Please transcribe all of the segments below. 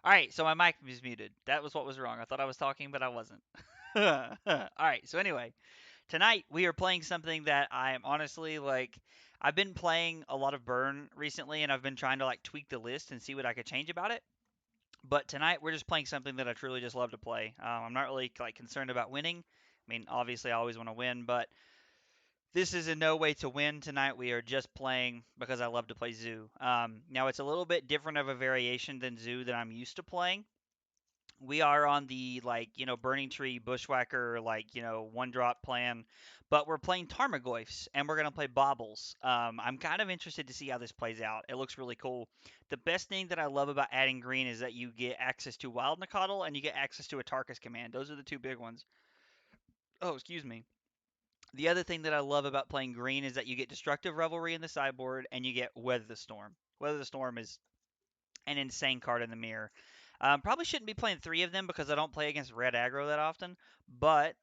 Alright, so my mic was muted. That was what was wrong. I thought I was talking, but I wasn't. Alright, so anyway, tonight we are playing something that I'm honestly like. I've been playing a lot of Burn recently, and I've been trying to like tweak the list and see what I could change about it. But tonight we're just playing something that I truly just love to play. I'm not really like concerned about winning. I mean, obviously I always want to win, but this is in no way to win tonight. We are just playing because I love to play Zoo. Now it's a little bit different of a variation than Zoo that I'm used to playing. We are on the like burning tree bushwhacker like one drop plan, but we're playing tarmogoyfs and we're gonna play baubles. I'm kind of interested to see how this plays out. It looks really cool. The best thing that I love about adding green is that you get access to wild Nacatl and you get access to a Tarkus command. Those are the two big ones. Oh, excuse me. The other thing that I love about playing green is that you get destructive revelry in the sideboard and you get weather the storm. Weather the storm is an insane card in the mirror. Probably shouldn't be playing three of them because I don't play against red aggro that often, but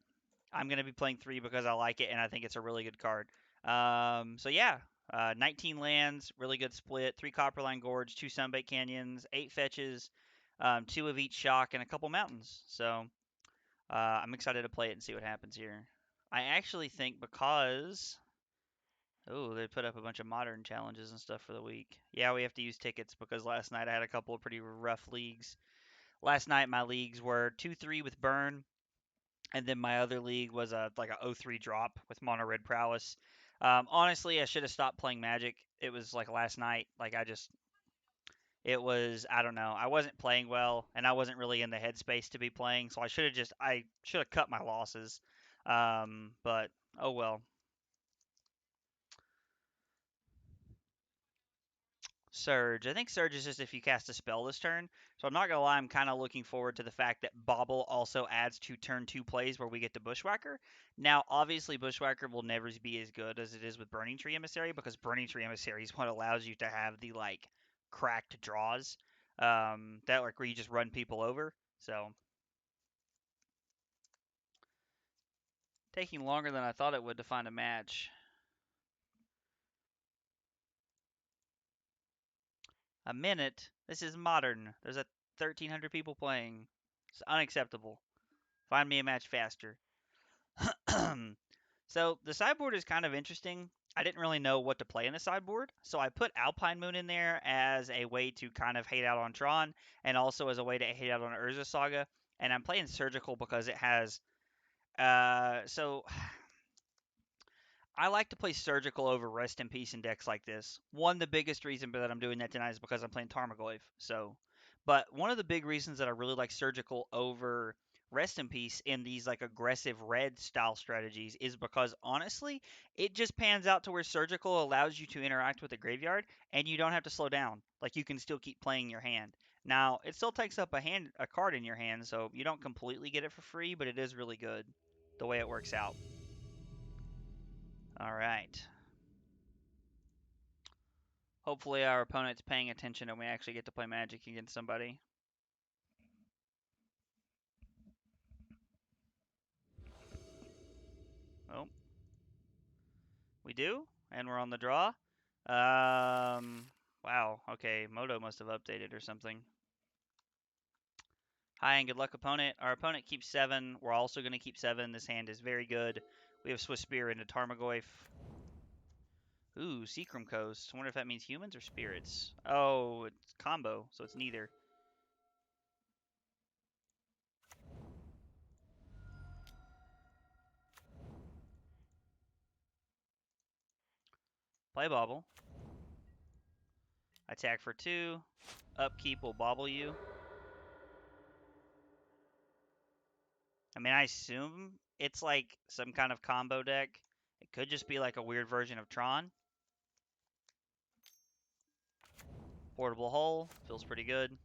I'm going to be playing three because I like it and I think it's a really good card. So yeah, 19 lands, really good split, three Copperline Gorge, two Sunbait Canyons, eight fetches, two of each shock, and a couple mountains. So I'm excited to play it and see what happens here. I actually think because oh, they put up a bunch of modern challenges and stuff for the week. Yeah, we have to use tickets because last night I had a couple of pretty rough leagues. Last night my leagues were 2-3 with Burn, and then my other league was a like a 0-3 drop with Mono Red Prowess. Honestly, I should have stopped playing Magic. It was like last night. Like it was I don't know. I wasn't playing well, and I wasn't really in the headspace to be playing. So I should have cut my losses. But oh well. Surge. I think Surge is just if you cast a spell this turn. So I'm not gonna lie, I'm kind of looking forward to the fact that Bobble also adds to turn two plays where we get to Bushwhacker. Now, obviously, Bushwhacker will never be as good as it is with Burning Tree Emissary because Burning Tree Emissary is what allows you to have the like cracked draws that like where you just run people over. So taking longer than I thought it would to find a match. A minute. This is modern. There's a 1,300 people playing. It's unacceptable. Find me a match faster. So the sideboard is kind of interesting. I didn't really know what to play in the sideboard, so I put Alpine Moon in there as a way to kind of hate out on Tron, and also as a way to hate out on Urza Saga. And I'm playing Surgical because it has. So I like to play Surgical over Rest in Peace in decks like this. One, the biggest reason that I'm doing that tonight is because I'm playing Tarmogoyf. So, but one of the big reasons that I really like Surgical over Rest in Peace in these like aggressive red style strategies is because honestly, it just pans out to where Surgical allows you to interact with the graveyard and you don't have to slow down. Like you can still keep playing your hand. Now, it still takes up a card in your hand, so you don't completely get it for free, but it is really good the way it works out. All right. Hopefully our opponent's paying attention and we actually get to play Magic against somebody. Oh, we do, and we're on the draw. Wow. Okay, Moto must have updated or something. Hi and good luck, opponent. Our opponent keeps 7. We're also going to keep 7. This hand is very good. We have Swiss Spear into Tarmogoyf. Ooh, Seacrum Coast. I wonder if that means humans or spirits. Oh, it's combo, so it's neither. Play Bobble. Attack for 2. Upkeep will Bobble you. I mean, I assume it's like some kind of combo deck. It could just be like a weird version of Tron. Portable Hull feels pretty good.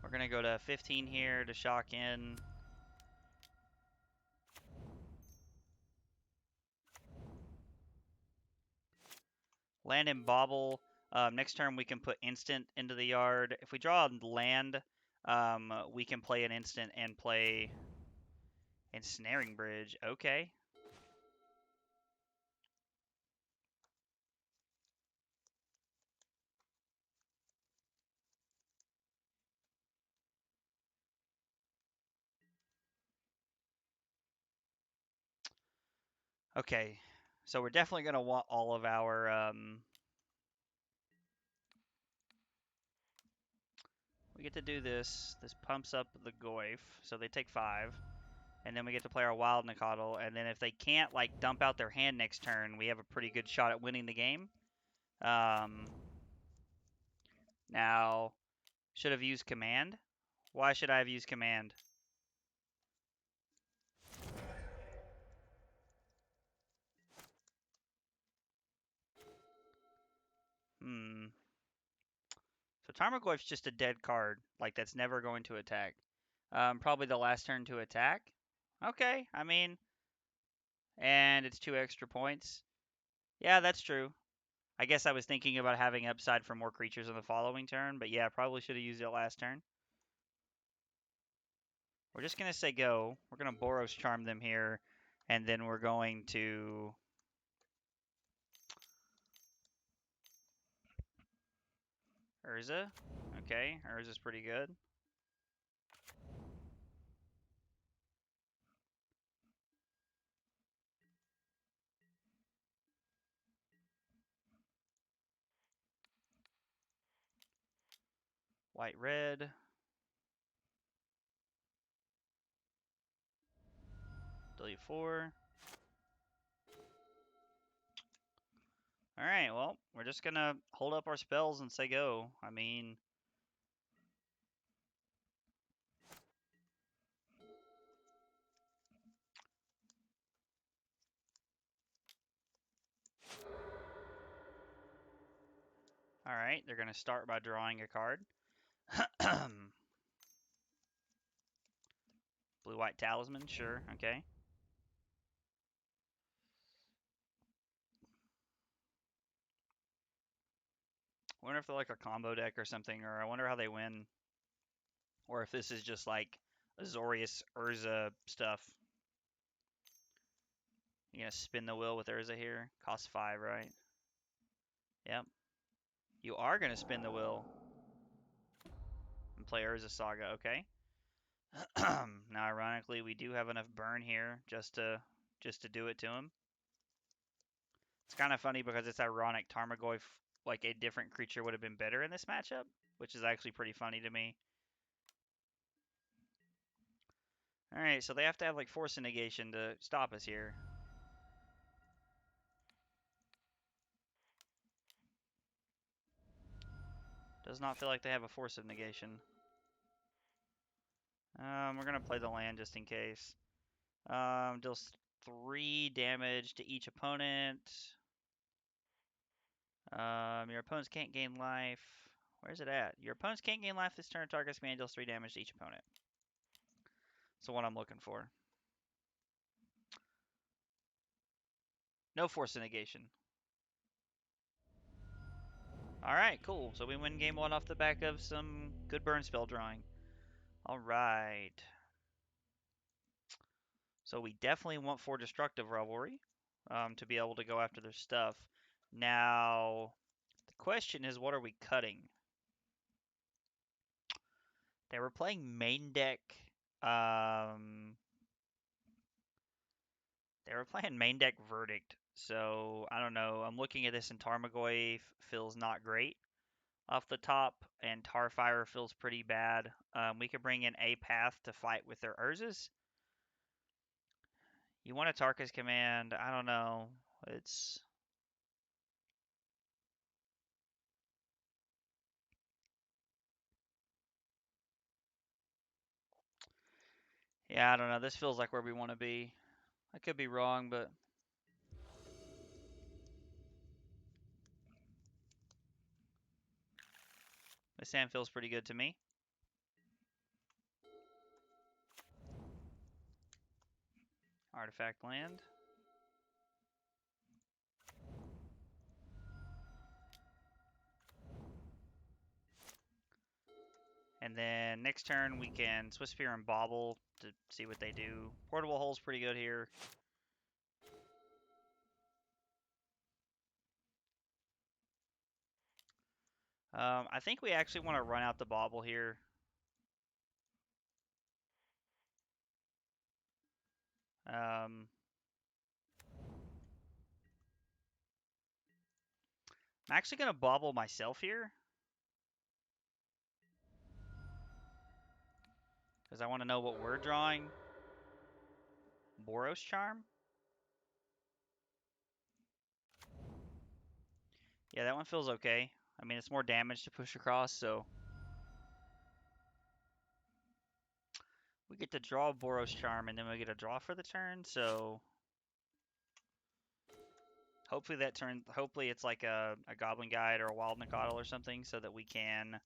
We're going to go to 15 here to shock in. Land and Bobble. Next turn we can put instant into the yard. If we draw land, we can play an instant and play Ensnaring Bridge. Okay. Okay, so we're definitely going to want all of our... we get to do this. This pumps up the Goyf, so they take 5. And then we get to play our Wild Nicodle, and then if they can't, like, dump out their hand next turn, we have a pretty good shot at winning the game. Now, should have used Command. Why should I have used Command? So Tarmogoyf's just a dead card, like that's never going to attack. Probably the last turn to attack. Okay, I mean, and it's 2 extra points. Yeah, that's true. I guess I was thinking about having upside for more creatures on the following turn, but yeah, probably should have used it last turn. We're just going to say go. We're going to Boros Charm them here, and then we're going to... Urza. Okay, Urza's pretty good. White, red. Delete 4. Alright, well, we're just going to hold up our spells and say go. I mean... Alright, they're going to start by drawing a card. Blue-white talisman, sure, okay. I wonder if they're like a combo deck or something, or I wonder how they win. Or if this is just like Azorius Urza stuff. You gonna spin the wheel with Urza here? Cost 5, right? Yep. You are gonna spin the wheel and play Urza Saga, okay. Now, ironically, we do have enough burn here just to do it to him. It's kind of funny because it's ironic. Tarmogoyf, like a different creature, would have been better in this matchup, which is actually pretty funny to me. Alright, so they have to have like Force of Negation to stop us here. Does not feel like they have a Force of Negation. We're going to play the land just in case. Deals 3 damage to each opponent. Your opponents can't gain life. Where's it at? Your opponents can't gain life this turn. Target's command deals 3 damage to each opponent. That's what I'm looking for. No Force of Negation. Alright, cool. So we win game 1 off the back of some good burn spell drawing. Alright. So we definitely want 4 Destructive Revelry to be able to go after their stuff. Now, the question is, what are we cutting? They were playing main deck. They were playing main deck Verdict. So, I don't know. I'm looking at this and Tarmogoyf feels not great off the top, and Tarfire feels pretty bad. We could bring in a path to fight with their Urzas. You want a Tarka's command? I don't know. It's... Yeah, I don't know. This feels like where we want to be. I could be wrong, but... This hand feels pretty good to me. Artifact land. And then next turn we can Swiss Spear and Bobble to see what they do. Portable Hole's pretty good here. I think we actually want to run out the Bobble here. I'm actually going to bobble myself here. Because I want to know what we're drawing. Boros Charm. Yeah, that one feels okay. I mean, it's more damage to push across, so... We get to draw Boros Charm, and then we get a draw for the turn, so... Hopefully that turn... Hopefully it's like a Goblin Guide or a Wild Nacatl or something, so that we can...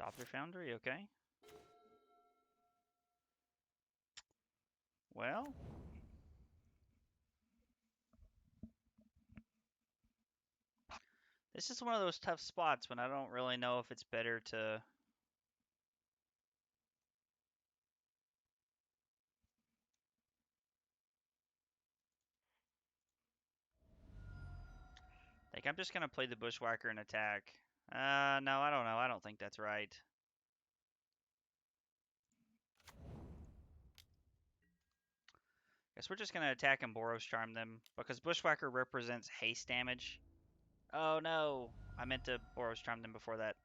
Doppler Foundry, okay. Well... This is one of those tough spots when I don't really know if it's better to... I think I'm just going to play the Bushwhacker and attack. No, I don't know. I don't think that's right. Guess we're just going to attack and Boros Charm them, because Bushwhacker represents haste damage. Oh no, I meant to Boros Charm them before that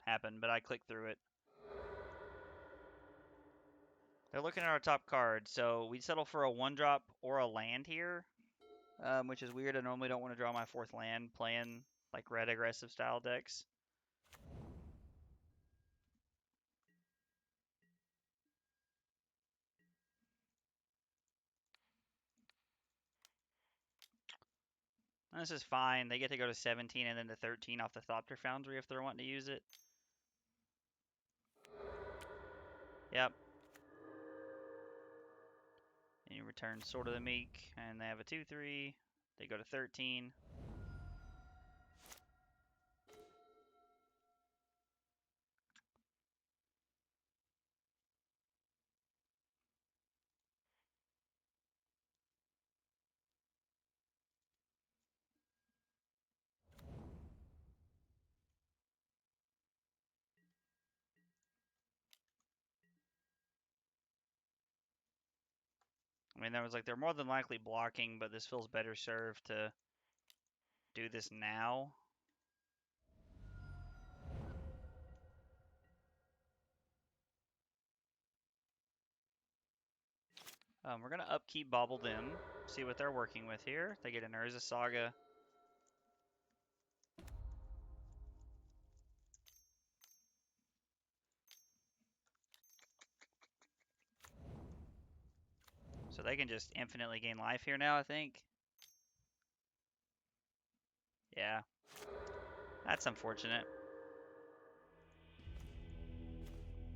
happened, but I clicked through it. They're looking at our top card, so we settle for a 1-drop or a land here, which is weird. I normally don't want to draw my 4th land playing like red aggressive style decks. This is fine. They get to go to 17 and then to 13 off the Thopter Foundry if they're wanting to use it. Yep. And you return Sword of the Meek, and they have a 2/3. They go to 13. I mean, there was like they're more than likely blocking, but this feels better served to do this now. We're gonna upkeep Bobble them, see what they're working with here. They get an Urza Saga. So they can just infinitely gain life here now, I think. Yeah. That's unfortunate.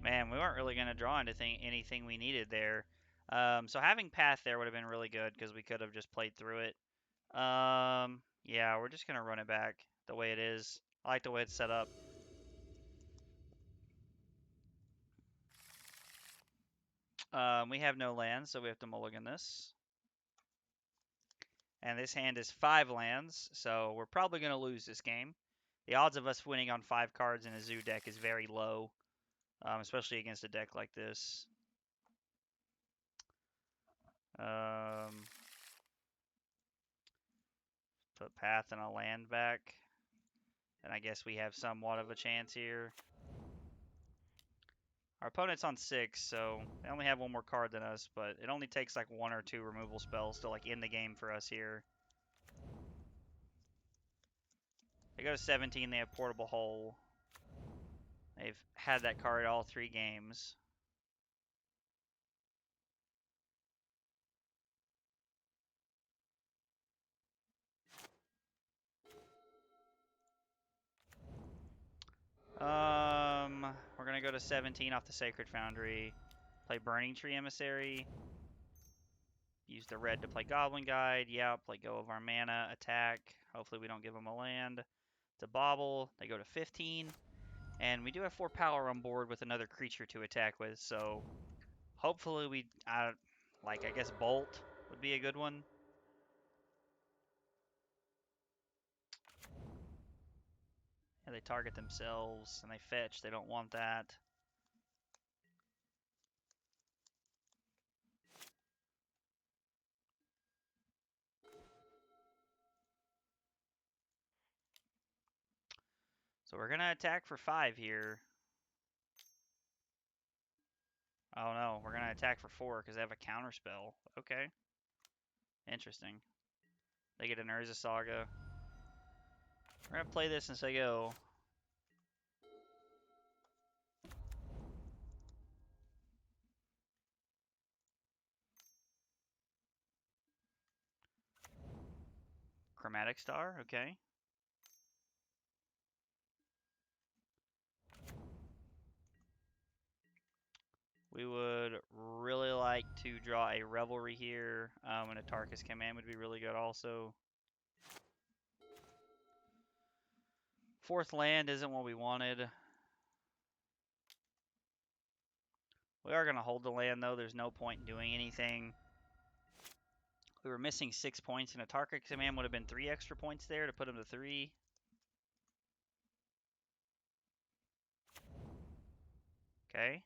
Man, we weren't really going to draw anything we needed there. So having Path there would have been really good because we could have just played through it. Yeah, we're just going to run it back the way it is. I like the way it's set up. We have no lands, so we have to mulligan this. And this hand is 5 lands, so we're probably going to lose this game. The odds of us winning on 5 cards in a zoo deck is very low, especially against a deck like this. Put Path and a land back. And I guess we have somewhat of a chance here. Our opponent's on 6, so they only have one more card than us, but it only takes like 1 or 2 removal spells to like end the game for us here. They go to 17, they have Portable Hole. They've had that card all 3 games. We're gonna go to 17 off the Sacred Foundry. Play Burning Tree Emissary. Use the red to play Goblin Guide. Yep, let go of our mana. Attack. Hopefully we don't give them a land. To bobble. They go to 15. And we do have 4 power on board with another creature to attack with, so hopefully we, I guess Bolt would be a good one. Yeah, they target themselves and they fetch. They don't want that. So we're gonna attack for 5 here. Oh no, we're gonna attack for 4 because they have a counter spell. Okay. Interesting. They get an Urza Saga. We're gonna play this and say go. Chromatic Star, okay. We would really like to draw a Revelry here, and a Tarkus Command would be really good also. 4th land isn't what we wanted. We are going to hold the land, though. There's no point in doing anything. We were missing 6 points, and a Tarkus Command would have been 3 extra points there to put him to 3. Okay.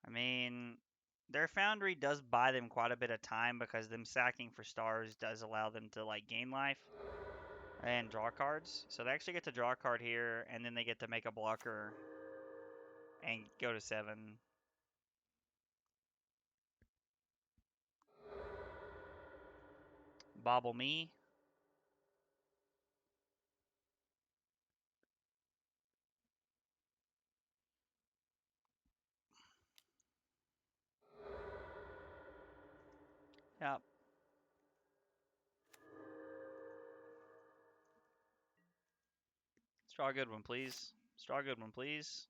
I mean, their Foundry does buy them quite a bit of time because them sacking for stars does allow them to, like, gain life and draw cards. So they actually get to draw a card here, and then they get to make a blocker and go to 7. Bobble me. Yep. Let's draw a good one, please. Let's draw a good one, please.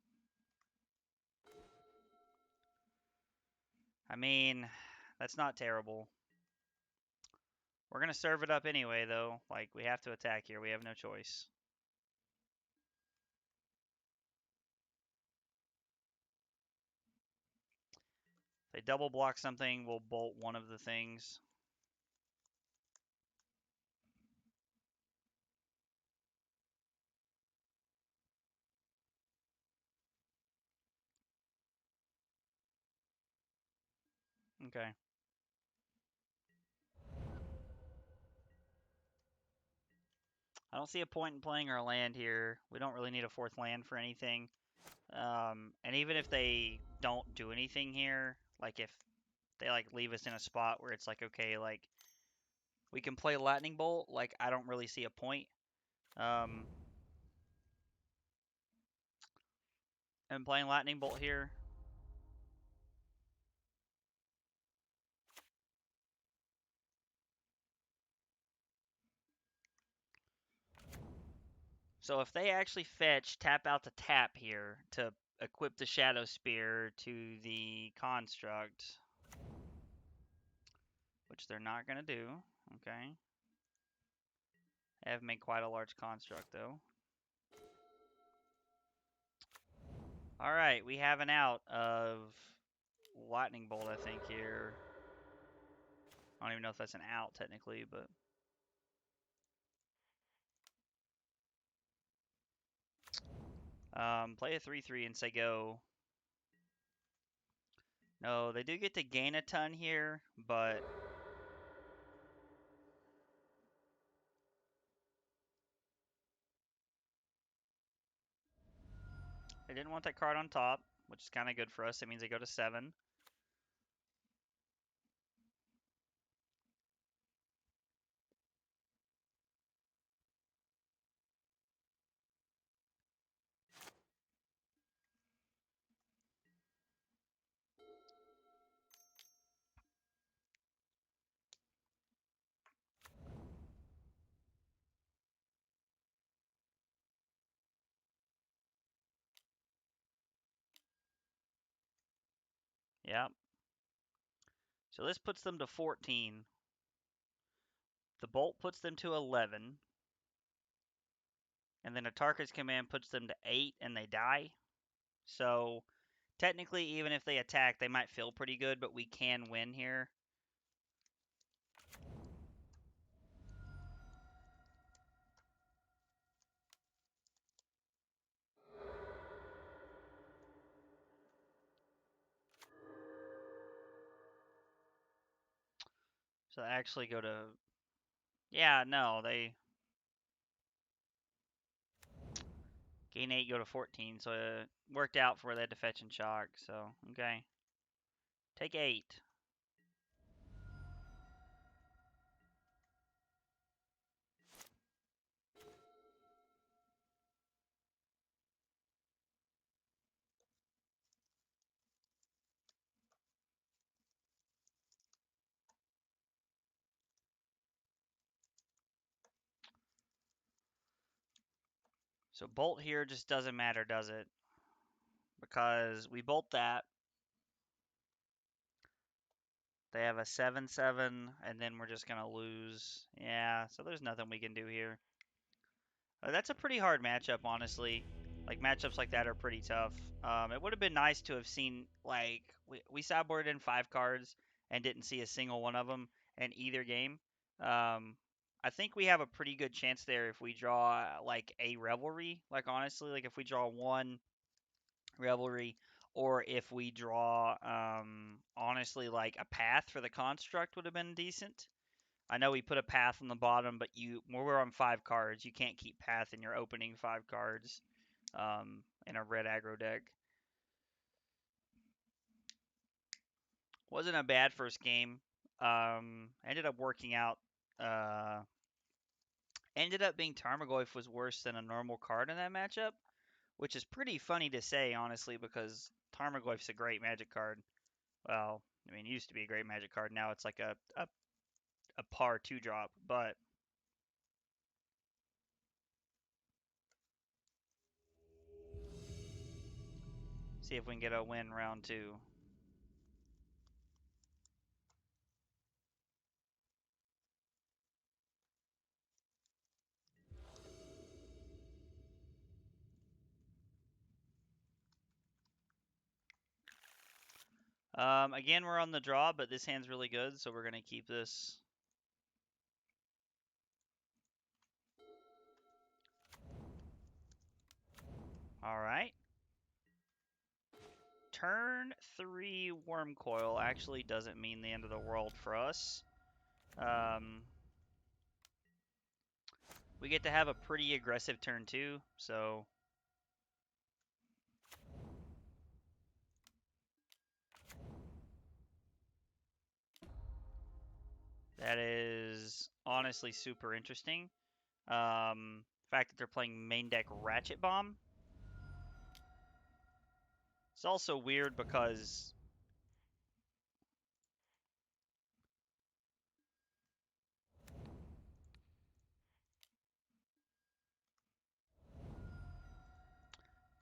I mean, that's not terrible. We're going to serve it up anyway, though. Like, we have to attack here. We have no choice. If they double block something, we'll bolt one of the things. Okay. I don't see a point in playing our land here. We don't really need a 4th land for anything. And even if they don't do anything here, like if they like leave us in a spot where it's like, okay, like we can play Lightning Bolt, like I don't really see a point. And playing Lightning Bolt here. So if they actually fetch, tap out the tap here to equip the Shadow Spear to the Construct, which they're not going to do, okay? They have made quite a large Construct, though. Alright, we have an out of Lightning Bolt, I think, here. I don't even know if that's an out, technically, but... play a 3-3 and say go. No, they do get to gain a ton here, but... They didn't want that card on top, which is kind of good for us. It means they go to 7. Yep. So this puts them to 14. The bolt puts them to 11. And then a Tarkus command puts them to 8 and they die. So technically, even if they attack, they might feel pretty good, but we can win here. So they actually go to... Yeah, no, they... Gain 8, go to 14, so it worked out for where they had to fetch and shock, so, okay. Take 8. So bolt here just doesn't matter, does it? Because we bolt that. They have a 7/7, and then we're just going to lose. Yeah, so there's nothing we can do here. That's a pretty hard matchup, honestly. Like, matchups like that are pretty tough. It would have been nice to have seen, like, we sideboarded in 5 cards and didn't see a single one of them in either game. I think we have a pretty good chance there if we draw, like, a Revelry. Like, honestly, like, if we draw 1 Revelry, or if we draw, honestly, like, a Path for the Construct would have been decent. I know we put a Path on the bottom, but when we're on 5 cards, you can't keep Path in your opening 5 cards in a red aggro deck. Wasn't a bad first game. Ended up working out. Ended up being Tarmogoyf was worse than a normal card in that matchup, which is pretty funny to say, honestly, because Tarmogoyf's a great Magic card. Well, I mean, it used to be a great Magic card. Now it's like a par 2-drop, but see if we can get a win round 2. Again, we're on the draw, but this hand's really good, so we're going to keep this. All right. Turn 3 Worm Coil actually doesn't mean the end of the world for us. We get to have a pretty aggressive turn 2, so... That is honestly super interesting. Fact that they're playing main deck Ratchet Bomb. It's also weird because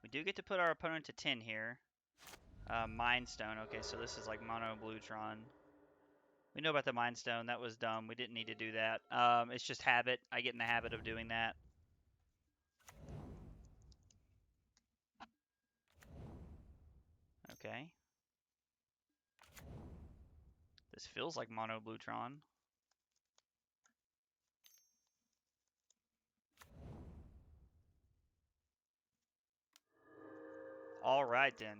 we do get to put our opponent to 10 here. Mind Stone. Okay, so this is like Mono Bluetron. We know about the Mind Stone. That was dumb. We didn't need to do that. It's just habit. I get in the habit of doing that. Okay. This feels like Mono Bluetron. All right, then.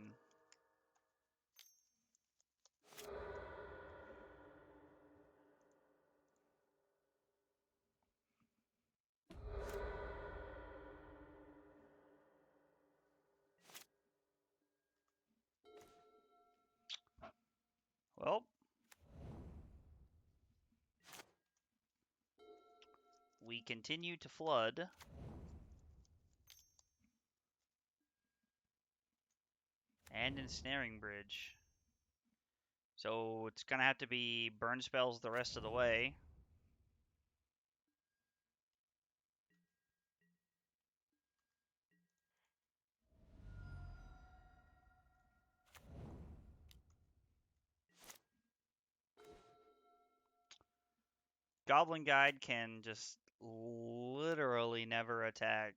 Well, we continue to flood. And Ensnaring Bridge. So it's going to have to be burn spells the rest of the way. Goblin Guide can just literally never attack.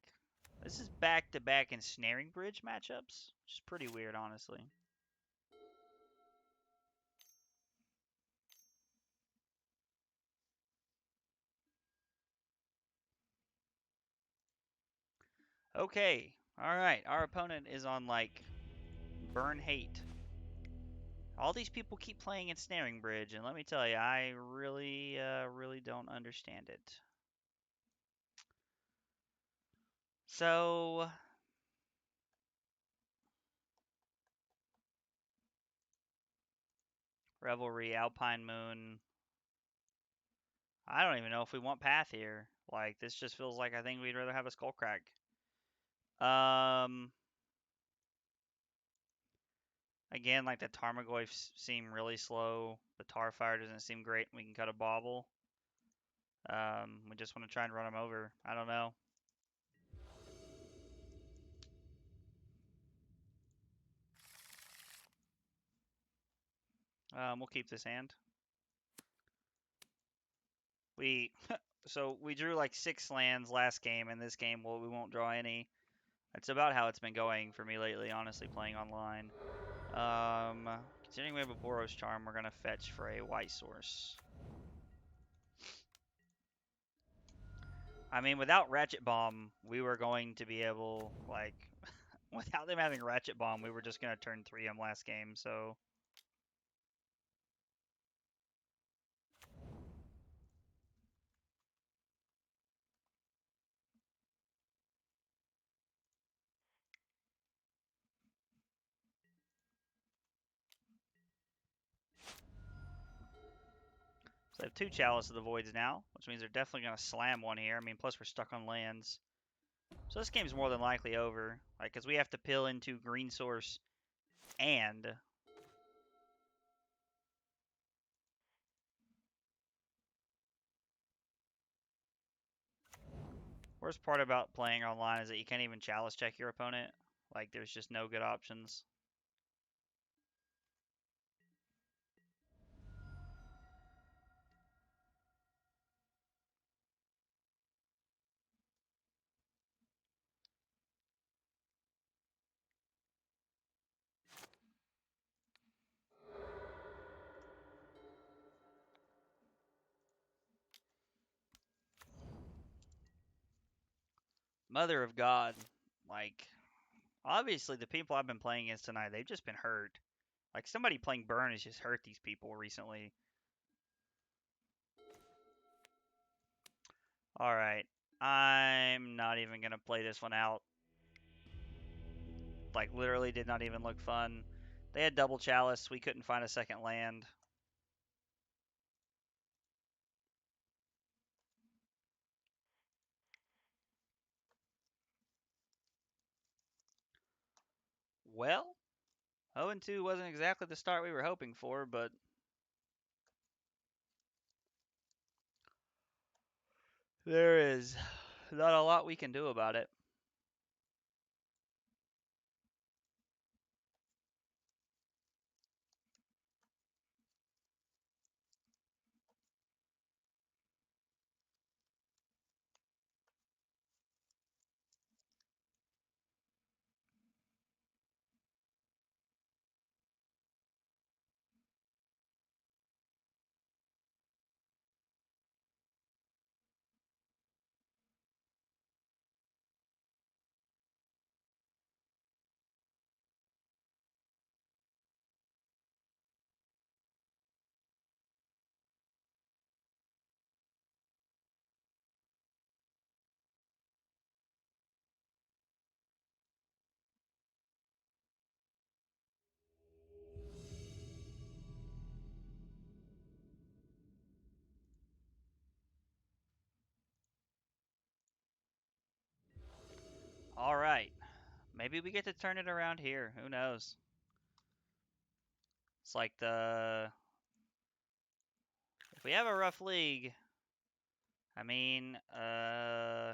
This is back-to-back Ensnaring Bridge matchups, which is pretty weird, honestly. Okay, all right. Our opponent is on, like, Burn Hate. All these people keep playing Ensnaring Bridge, and let me tell you, I really don't understand it. So, Revelry, Alpine Moon. I don't even know if we want Path here. Like, this just feels like I think we'd rather have a Skullcrack. Um, Again, like the Tarmogoyfs seem really slow. The Tarfire doesn't seem great. We can cut a Bobble. We just want to try and run them over. I don't know. We'll keep this hand. We so we drew like 6 lands last game, and this game, well, we won't draw any. That's about how it's been going for me lately, honestly, playing online. Considering we have a Boros Charm, we're gonna fetch for a White Source. I mean, without Ratchet Bomb, we were going to be able, like, without them having Ratchet Bomb, we were just gonna turn 3 them last game, so. So they have 2 Chalice of the Voids now, which means they're definitely gonna slam one here. I mean, plus we're stuck on lands. So this game's more than likely over, like, because we have to pill into Green Source and worst part about playing online is that you can't even chalice check your opponent. Like, there's just no good options. Mother of God. Like, obviously, the people I've been playing against tonight, they've just been hurt. Like, somebody playing Burn has just hurt these people recently. Alright. I'm not even going to play this one out. Like, literally did not even look fun. They had double chalice. We couldn't find a second land. Well, 0-2 wasn't exactly the start we were hoping for, but there is not a lot we can do about it. All right. Maybe we get to turn it around here. Who knows? It's like if we have a rough league, I mean, I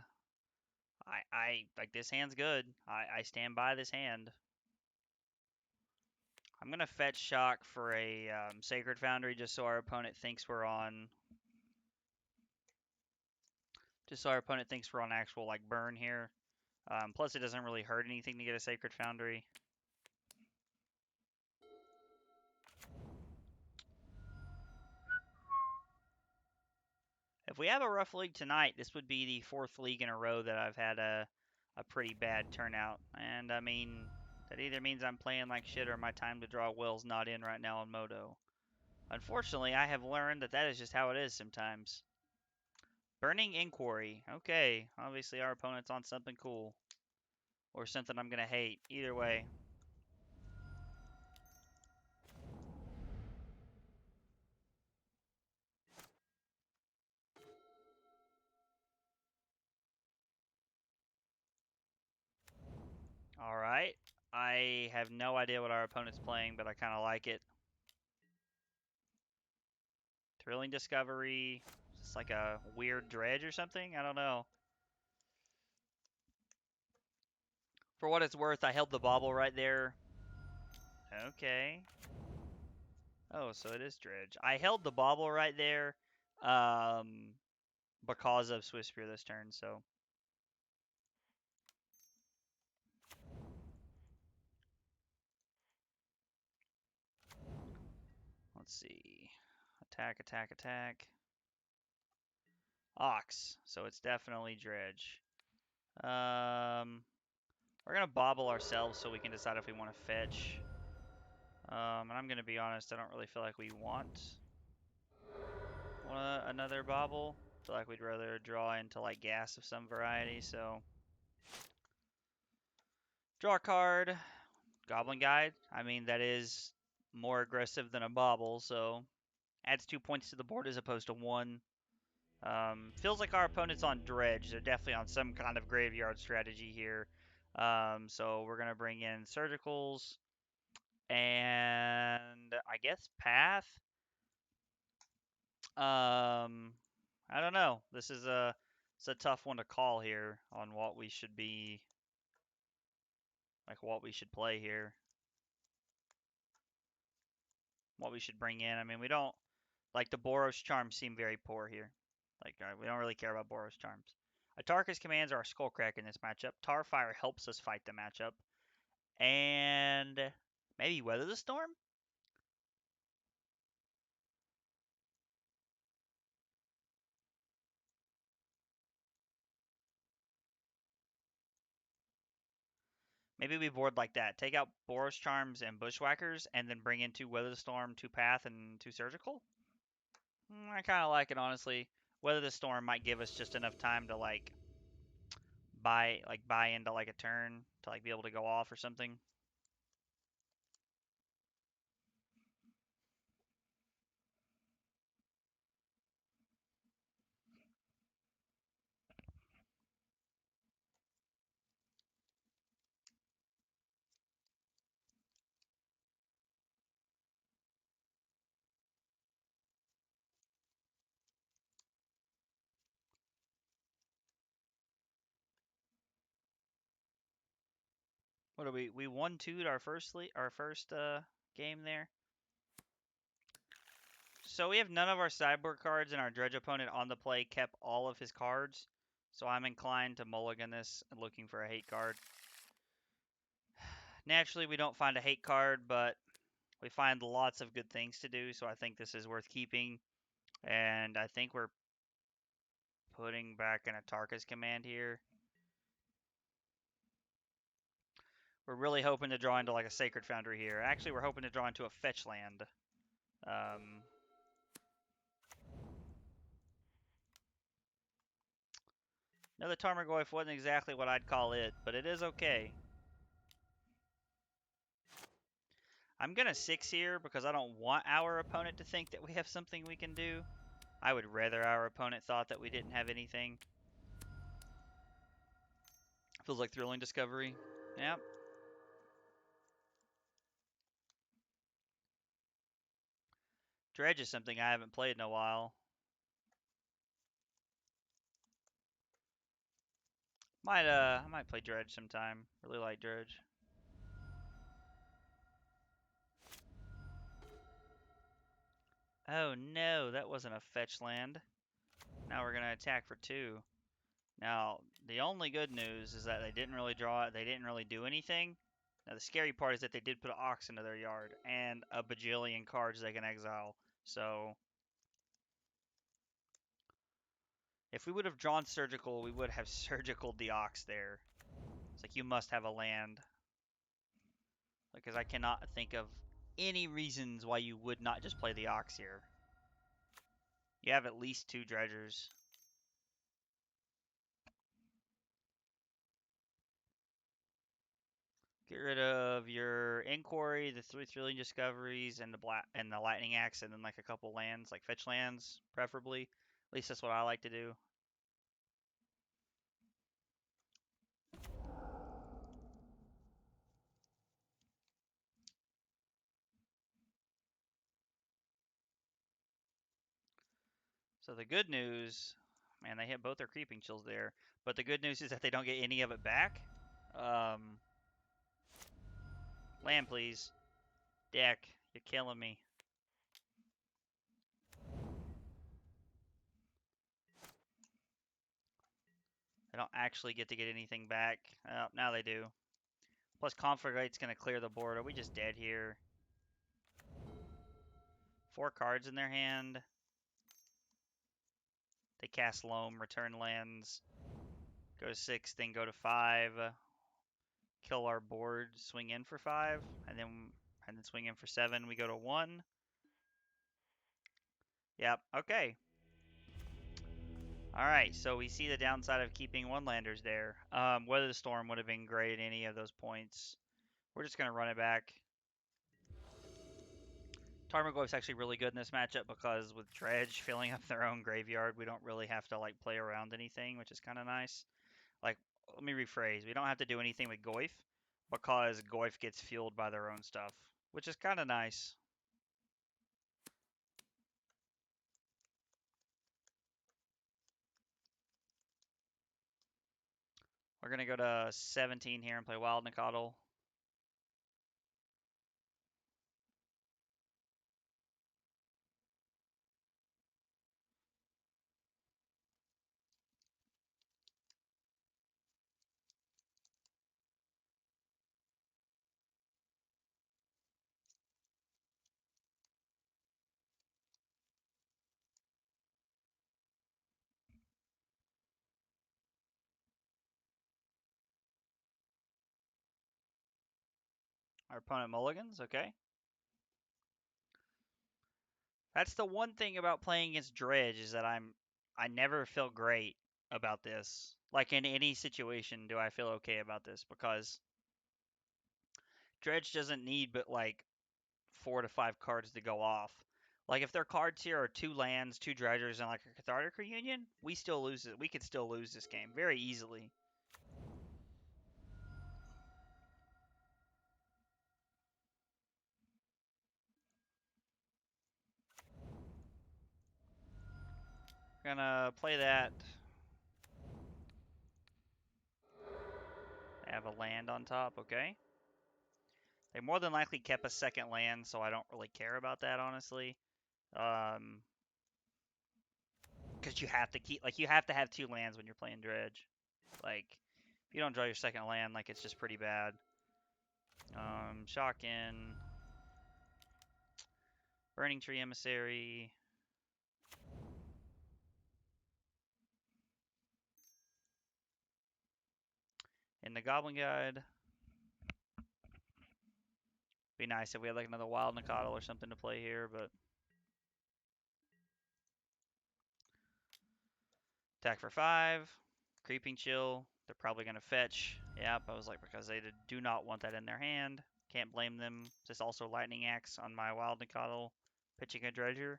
like this hand's good. I stand by this hand. I'm gonna fetch shock for a Sacred Foundry just so our opponent thinks we're on. Just so our opponent thinks we're on actual like burn here. Plus, it doesn't really hurt anything to get a Sacred Foundry. If we have a rough league tonight, this would be the 4th league in a row that I've had a pretty bad turnout. And I mean, That either means I'm playing like shit or my time to draw will's not in right now on Moto. Unfortunately, I have learned that that is just how it is sometimes. Burning Inquiry. Okay, obviously our opponent's on something cool. Or something I'm gonna hate. Either way. Alright. I have no idea what our opponent's playing, but I kind of like it. Thrilling Discovery. It's like a weird dredge or something? I don't know. For what it's worth, I held the bauble right there. Okay. Oh, so it is dredge. I held the bauble right there because of Swiss Spear this turn, so. Let's see. Attack, attack, attack. Ox. So it's definitely dredge. We're gonna bobble ourselves so we can decide if we want to fetch. And I'm gonna be honest, I don't really feel like we want another bobble. I feel like we'd rather draw into like gas of some variety. So draw a card. Goblin Guide. I mean that is more aggressive than a bobble, so adds 2 points to the board as opposed to 1. Feels like our opponent's on dredge. They're definitely on some kind of graveyard strategy here. So we're gonna bring in surgicals and I guess path. I don't know. It's a tough one to call here on what we should be like what we should play here. What we should bring in. I mean, we don't like the Boros charms seem very poor here. Like we don't really care about Boros charms. Atarka's commands are our Skullcrack in this matchup. Tarfire helps us fight the matchup. And maybe Weather the Storm? Maybe we board like that. Take out Boros Charms and Bushwhackers, and then bring in 2 Weather the Storm, 2 Path, and 2 Surgical? I kind of like it, honestly. Weather the Storm might give us just enough time to, like buy into, like, a turn to, like, be able to go off or something. What are we? We 1-2'd our first game there. So we have none of our sideboard cards, and our dredge opponent on the play kept all of his cards. So I'm inclined to mulligan this and looking for a hate card. Naturally, we don't find a hate card, but we find lots of good things to do, so I think this is worth keeping. And I think we're putting back an Atarka's command here. We're really hoping to draw into like a Sacred Foundry here. Actually, we're hoping to draw into a fetch land. No, the Tarmogoyf wasn't exactly what I'd call it, but it is okay. I'm going to 6 here because I don't want our opponent to think that we have something we can do. I would rather our opponent thought that we didn't have anything. Feels like Thrilling Discovery. Yep. Dredge is something I haven't played in a while. I might play Dredge sometime. Really like Dredge. Oh no, that wasn't a fetch land. Now we're gonna attack for 2. Now, the only good news is that they didn't really draw it. They didn't really do anything. Now, the scary part is that they did put an Ox into their yard and a bajillion cards they can exile. So, if we would have drawn Surgical, we would have Surgical the Ox there. It's like, you must have a land. because I cannot think of any reasons why you would not just play the Ox here. You have at least 2 dredgers. Get rid of your Inquiry, the 3 Thrilling Discoveries, and the Lightning Axe, and then like a couple lands, like fetch lands, preferably. At least that's what I like to do. So the good news, man, they hit both their Creeping Chills there. But the good news is that they don't get any of it back. Land, please. Deck, you're killing me. They don't actually get to get anything back. Oh, now they do. Plus, Conflagrate's going to clear the board. Are we just dead here? 4 cards in their hand. They cast Loam, return lands. Go to 6, then go to 5. Kill our board, swing in for 5, and then swing in for 7. We go to 1. Yep, okay. Alright, so we see the downside of keeping 1-landers there. Weather the Storm would have been great at any of those points. We're just going to run it back. Tarmogoyf's actually really good in this matchup because with Dredge filling up their own graveyard, we don't really have to like play around anything, which is kind of nice. Like, let me rephrase. We don't have to do anything with Goyf because Goyf gets fueled by their own stuff, which is kind of nice. We're going to go to 17 here and play Wild Nicodle. Our opponent mulligans, okay. That's the one thing about playing against Dredge is that I never feel great about this. Like in any situation do I feel okay about this because Dredge doesn't need but like 4 to 5 cards to go off. Like if their cards here are 2 lands, 2 dredgers, and like a Cathartic Reunion, we still lose it. We could still lose this game very easily. Gonna play that. They have a land on top, okay. They more than likely kept a second land, so I don't really care about that, honestly. Because you have to keep, like, you have to have 2 lands when you're playing Dredge. Like, if you don't draw your second land, like, it's just pretty bad. Shock in. Burning Tree Emissary. In the Goblin Guide. Be nice if we had like another Wild Nicodle or something to play here, but attack for 5. Creeping Chill. They're probably gonna fetch. Yep, I was like, because they do not want that in their hand. Can't blame them. Just also Lightning Axe on my Wild Nicodle. Pitching a Dredger.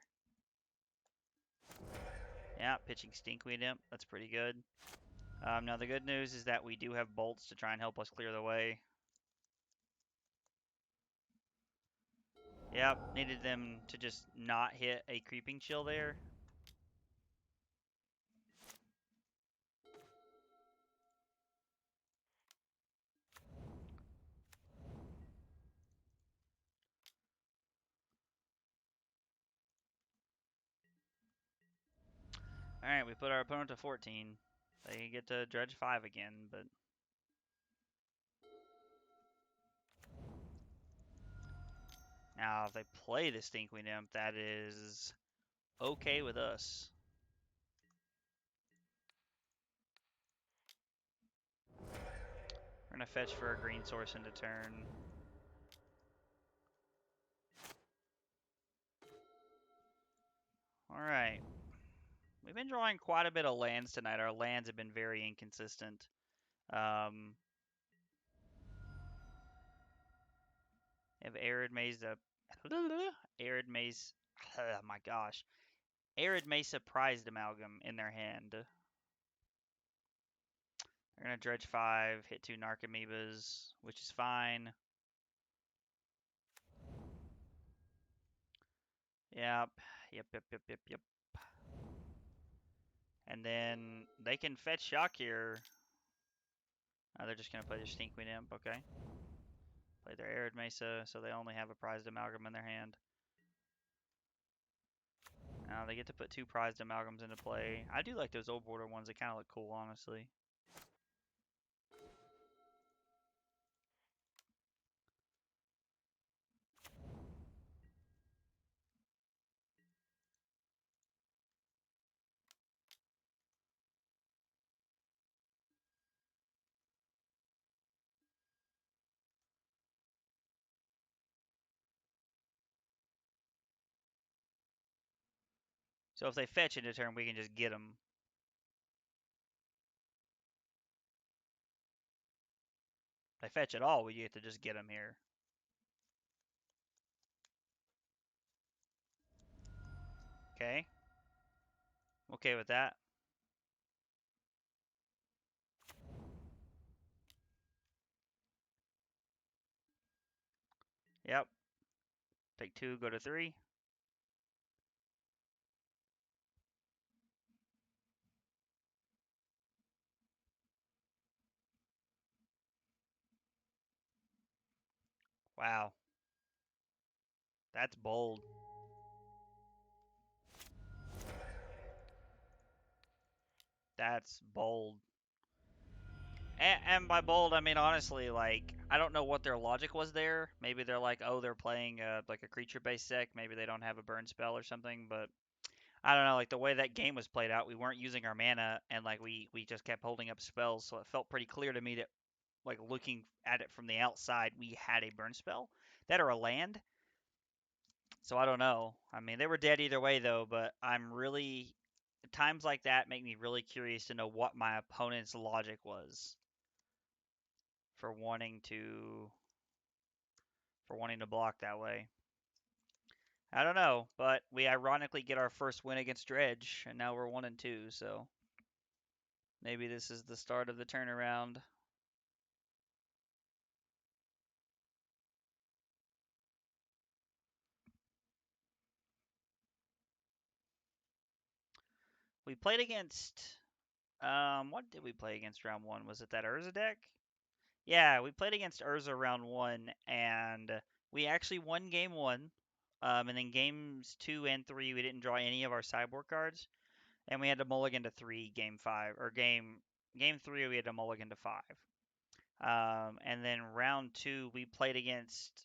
Yeah, pitching Stinkweed Imp. That's pretty good. Now the good news is that we do have bolts to try and help us clear the way. Yep, needed them to just not hit a Creeping Chill there. Alright, we put our opponent to 14. They get to dredge 5 again, but now if they play the Stinkweed Imp, that is okay with us. We're gonna fetch for a green source into turn. Alright. We've been drawing quite a bit of lands tonight. Our lands have been very inconsistent. Um, have Arid Mesa. Arid Mesa. Oh my gosh. Arid Mesa Prized Amalgam in their hand. They're going to dredge 5, hit 2 Narcomoebas, which is fine. Yep. Yep. And then they can fetch Shock here. Oh, they're just going to play their Stinkweed Imp. Okay. Play their Arid Mesa, so they only have a Prized Amalgam in their hand. Now they get to put 2 Prized Amalgams into play. I do like those old border ones. They kind of look cool, honestly. So if they fetch into turn, we can just get them. If they fetch at all, we get to just get them here. Okay. Okay with that. Yep. Take 2, go to 3. Wow. That's bold. That's bold. And by bold, I mean honestly, like I don't know what their logic was there. Maybe they're like, oh, they're playing like a creature-based deck. Maybe they don't have a burn spell or something. But I don't know. Like the way that game was played out, we weren't using our mana, and like we just kept holding up spells. So it felt pretty clear to me that like looking at it from the outside, we had a burn spell that or a land. So I don't know. I mean, they were dead either way though. But I'm really times like that make me really curious to know what my opponent's logic was for wanting to block that way. I don't know, but we ironically get our first win against Dredge, and now we're 1-2. So maybe this is the start of the turnaround. We played against what did we play against round 1? Was it that Urza deck? Yeah, we played against Urza round 1, and we actually won game 1. And then games 2 and 3, we didn't draw any of our sideboard cards, and we had to mulligan to 3 game 5, or game 3 we had to mulligan to 5. And then round 2 we played against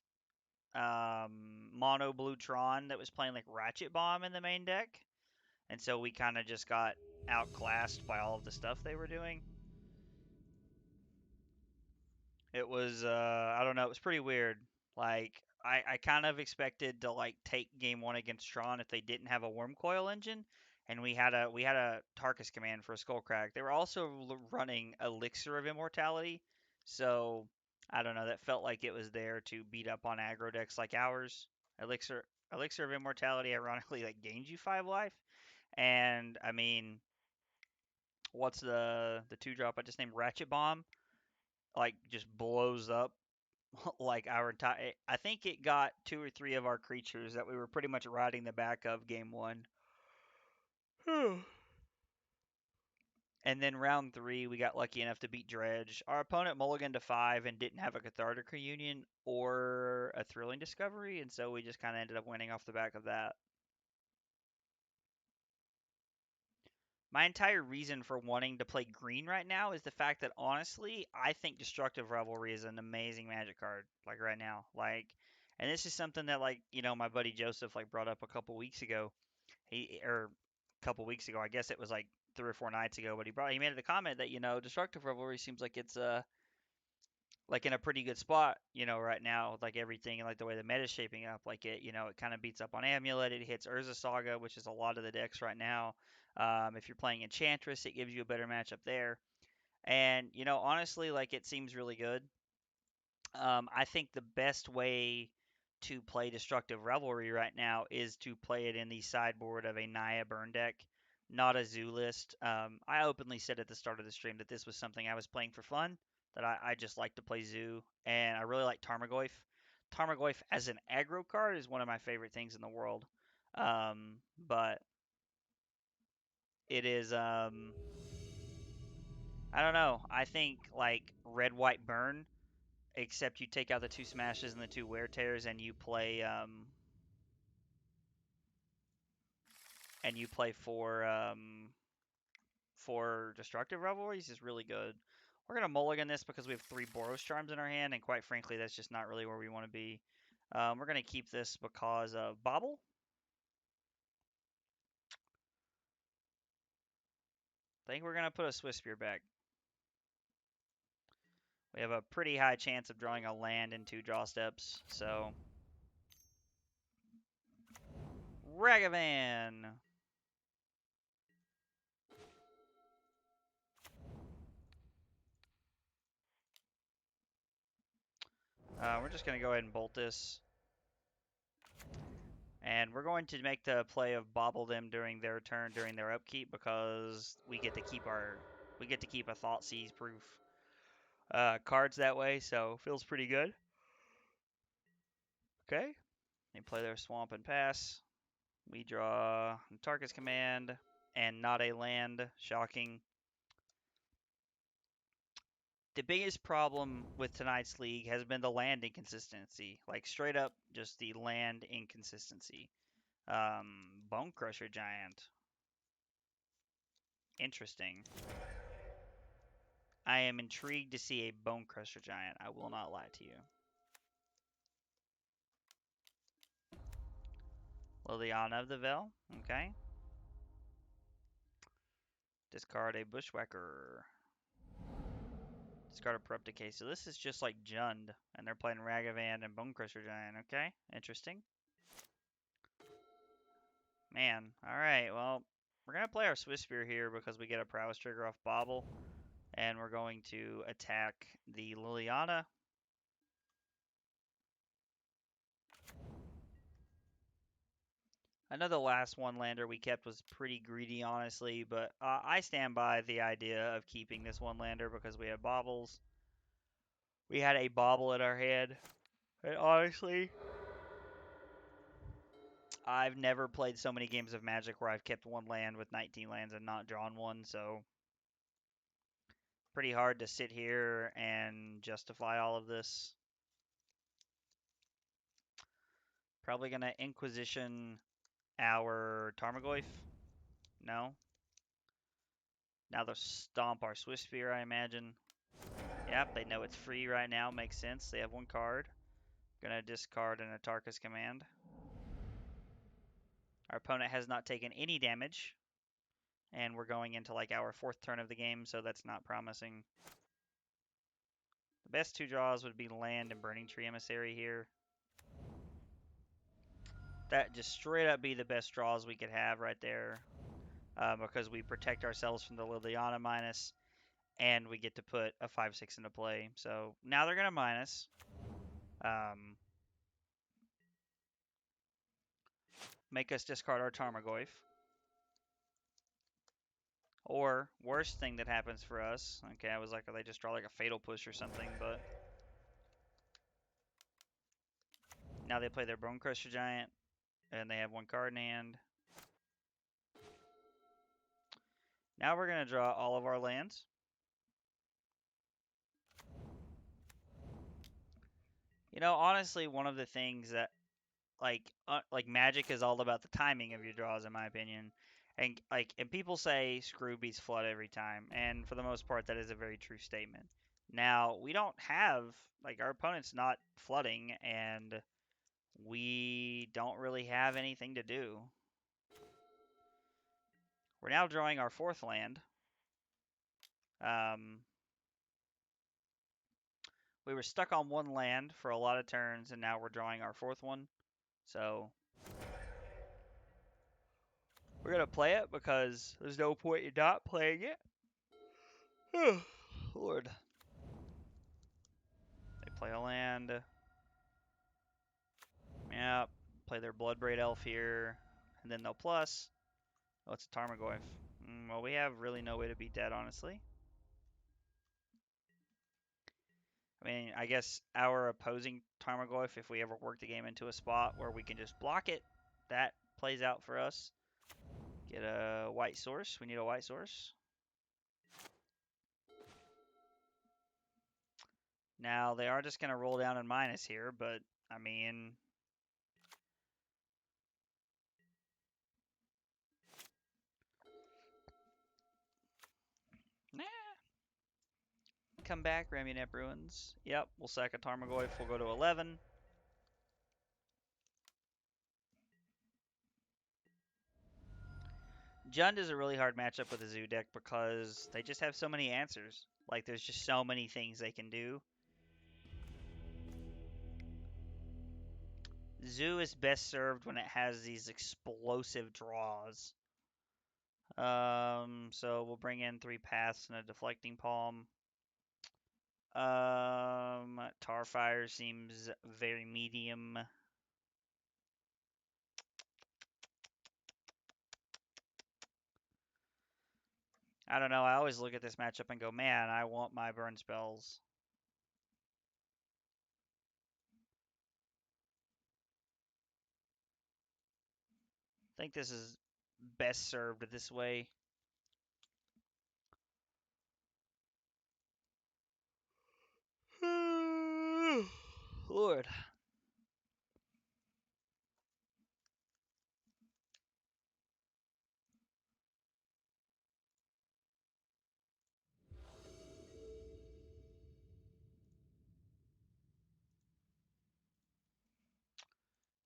Mono Blue Tron that was playing like Ratchet Bomb in the main deck, and so we kind of just got outclassed by all of the stuff they were doing. It was I don't know, it was pretty weird. Like I kind of expected to like take game 1 against Tron if they didn't have a Worm Coil engine, and we had a Tarkus command for a Skullcrack. They were also running Elixir of Immortality, so I don't know, that felt like it was there to beat up on aggro decks like ours. Elixir of Immortality ironically like gains you 5 life, and I mean, what's the 2-drop I just named, Ratchet Bomb, like just blows up like our entire. I think it got 2 or 3 of our creatures that we were pretty much riding the back of game 1. And then round 3, we got lucky enough to beat Dredge. Our opponent mulliganed to 5 and didn't have a Cathartic Reunion or a Thrilling Discovery, and so we just kind of ended up winning off the back of that. My entire reason for wanting to play green right now is the fact that honestly, I think Destructive Revelry is an amazing Magic card. Like right now, and this is something that my buddy Joseph like brought up a couple weeks ago. A couple weeks ago, I guess it was like 3 or 4 nights ago, but he made the comment that Destructive Revelry seems like it's like in a pretty good spot, right now, like everything, like the way the meta's shaping up, like it kind of beats up on Amulet, it hits Urza Saga, which is a lot of the decks right now. If you're playing Enchantress, it gives you a better matchup there. And, honestly, like it seems really good. I think the best way to play Destructive Revelry right now is to play it in the sideboard of a Naya burn deck, not a Zoo list. I openly said at the start of the stream that this was something I was playing for fun, that I just like to play Zoo, and I really like Tarmogoyf. Tarmogoyf as an aggro card is one of my favorite things in the world. But it is, I don't know. I think like red, white, burn, except you take out the two smashes and the two wear tears, and you play for destructive revelries is really good. We're gonna mulligan this because we have 3 Boros charms in our hand, and quite frankly, that's just not really where we want to be. We're gonna keep this because of Bobble. I think we're gonna put a Swiss Spear back. We have a pretty high chance of drawing a land in 2 draw steps, so Ragavan. We're just going to go ahead and bolt this. And we're going to make the play of bobble them during their turn, during their upkeep, because we get to keep a Thoughtseize proof cards that way, so feels pretty good. Okay. They play their swamp and pass. We draw Tarkus Command and not a land. Shocking. The biggest problem with tonight's league has been the land inconsistency. Like straight up just the land inconsistency. Bone Crusher Giant. Interesting. I am intrigued to see a Bone Crusher Giant. I will not lie to you. Liliana of the Veil. Okay. Discard a Bushwhacker. Discard a Prepticate. So this is just like Jund, and they're playing Ragavan and Bone Crusher Giant. Okay. Interesting. Man. Alright, well, we're going to play our Swiss Spear here because we get a Prowess trigger off Bobble. And we're going to attack the Liliana. I know the last one lander we kept was pretty greedy, honestly, but I stand by the idea of keeping this one lander because we have bobbles. We had a bobble at our head, and honestly, I've never played so many games of Magic where I've kept one land with 19 lands and not drawn one, so pretty hard to sit here and justify all of this. Probably gonna Inquisition our Tarmogoyf. No. Now they'll stomp our Swiss Spear, I imagine. Yep, they know it's free right now. Makes sense. They have 1 card. Gonna discard an Atarka's Command. Our opponent has not taken any damage. And we're going into like our 4th turn of the game, so that's not promising. The best 2 draws would be Land and Burning Tree Emissary here. That just straight up be the best draws we could have right there. Because we protect ourselves from the Liliana minus, and we get to put a 5/6 into play. So now they're gonna minus. Make us discard our Tarmogoyf. Or worst thing that happens for us. Okay, I was like, they just draw like a Fatal Push or something, but now they play their Bone Crusher Giant, and they have 1 card in hand. Now we're gonna draw all of our lands. Honestly, one of the things that like Magic is all about the timing of your draws, in my opinion. And people say screw beats flood every time, and for the most part, that is a very true statement. Now we don't have like our opponent's not flooding, and we don't really have anything to do. We're now drawing our 4th land. We were stuck on one land for a lot of turns, and now we're drawing our fourth one. So we're going to play it because there's no point in not playing it. Lord. They play a land. Yep. Play their Bloodbraid Elf here. And then they'll plus. Oh, it's a Tarmogoyf. Well, we have really no way to beat that, honestly. I mean, I guess our opposing Tarmogoyf, if we ever work the game into a spot where we can just block it, that plays out for us. Get a white source. We need a white source. Now, they are just going to roll down in minus here, but, I mean... Nah. Come back, Ramunap Ruins. Yep, we'll sack a Tarmogoyf. We'll go to 11. Jund is a really hard matchup with the Zoo deck because they just have so many answers. Like, there's just so many things they can do. Zoo is best served when it has these explosive draws. So we'll bring in 3 paths and a deflecting palm. Tarfire seems very medium. I don't know. I always look at this matchup and go, man, I want my burn spells. I think this is best served this way. Lord.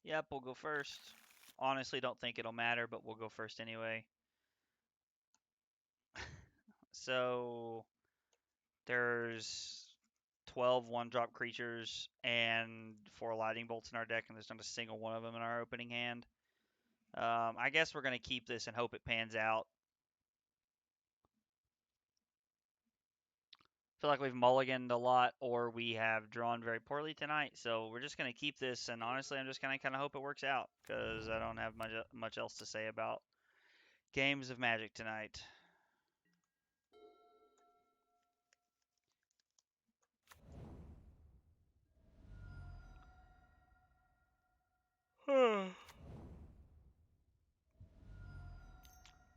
Yep, we'll go first. Honestly, don't think it'll matter, but we'll go first anyway. So there's 12 one-drop creatures and 4 lightning bolts in our deck, and there's not a single one of them in our opening hand. I guess we're going to keep this and hope it pans out. I feel like we've mulliganed a lot, or we have drawn very poorly tonight, so we're just going to keep this, and honestly, I'm just going to kind of hope it works out, because I don't have much else to say about games of Magic tonight.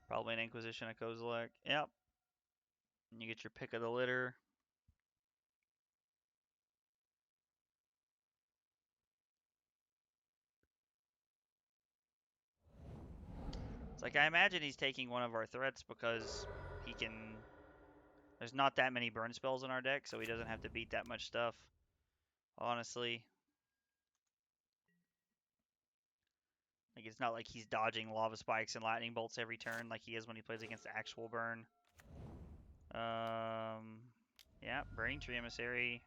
Probably an Inquisition of Kozilek. Yep. And you get your pick of the litter. It's like, I imagine he's taking one of our threats because he can... There's not that many burn spells in our deck, so he doesn't have to beat that much stuff. Honestly. Like, it's not like he's dodging lava spikes and lightning bolts every turn like he is when he plays against actual burn. Yeah, Burning Tree Emissary.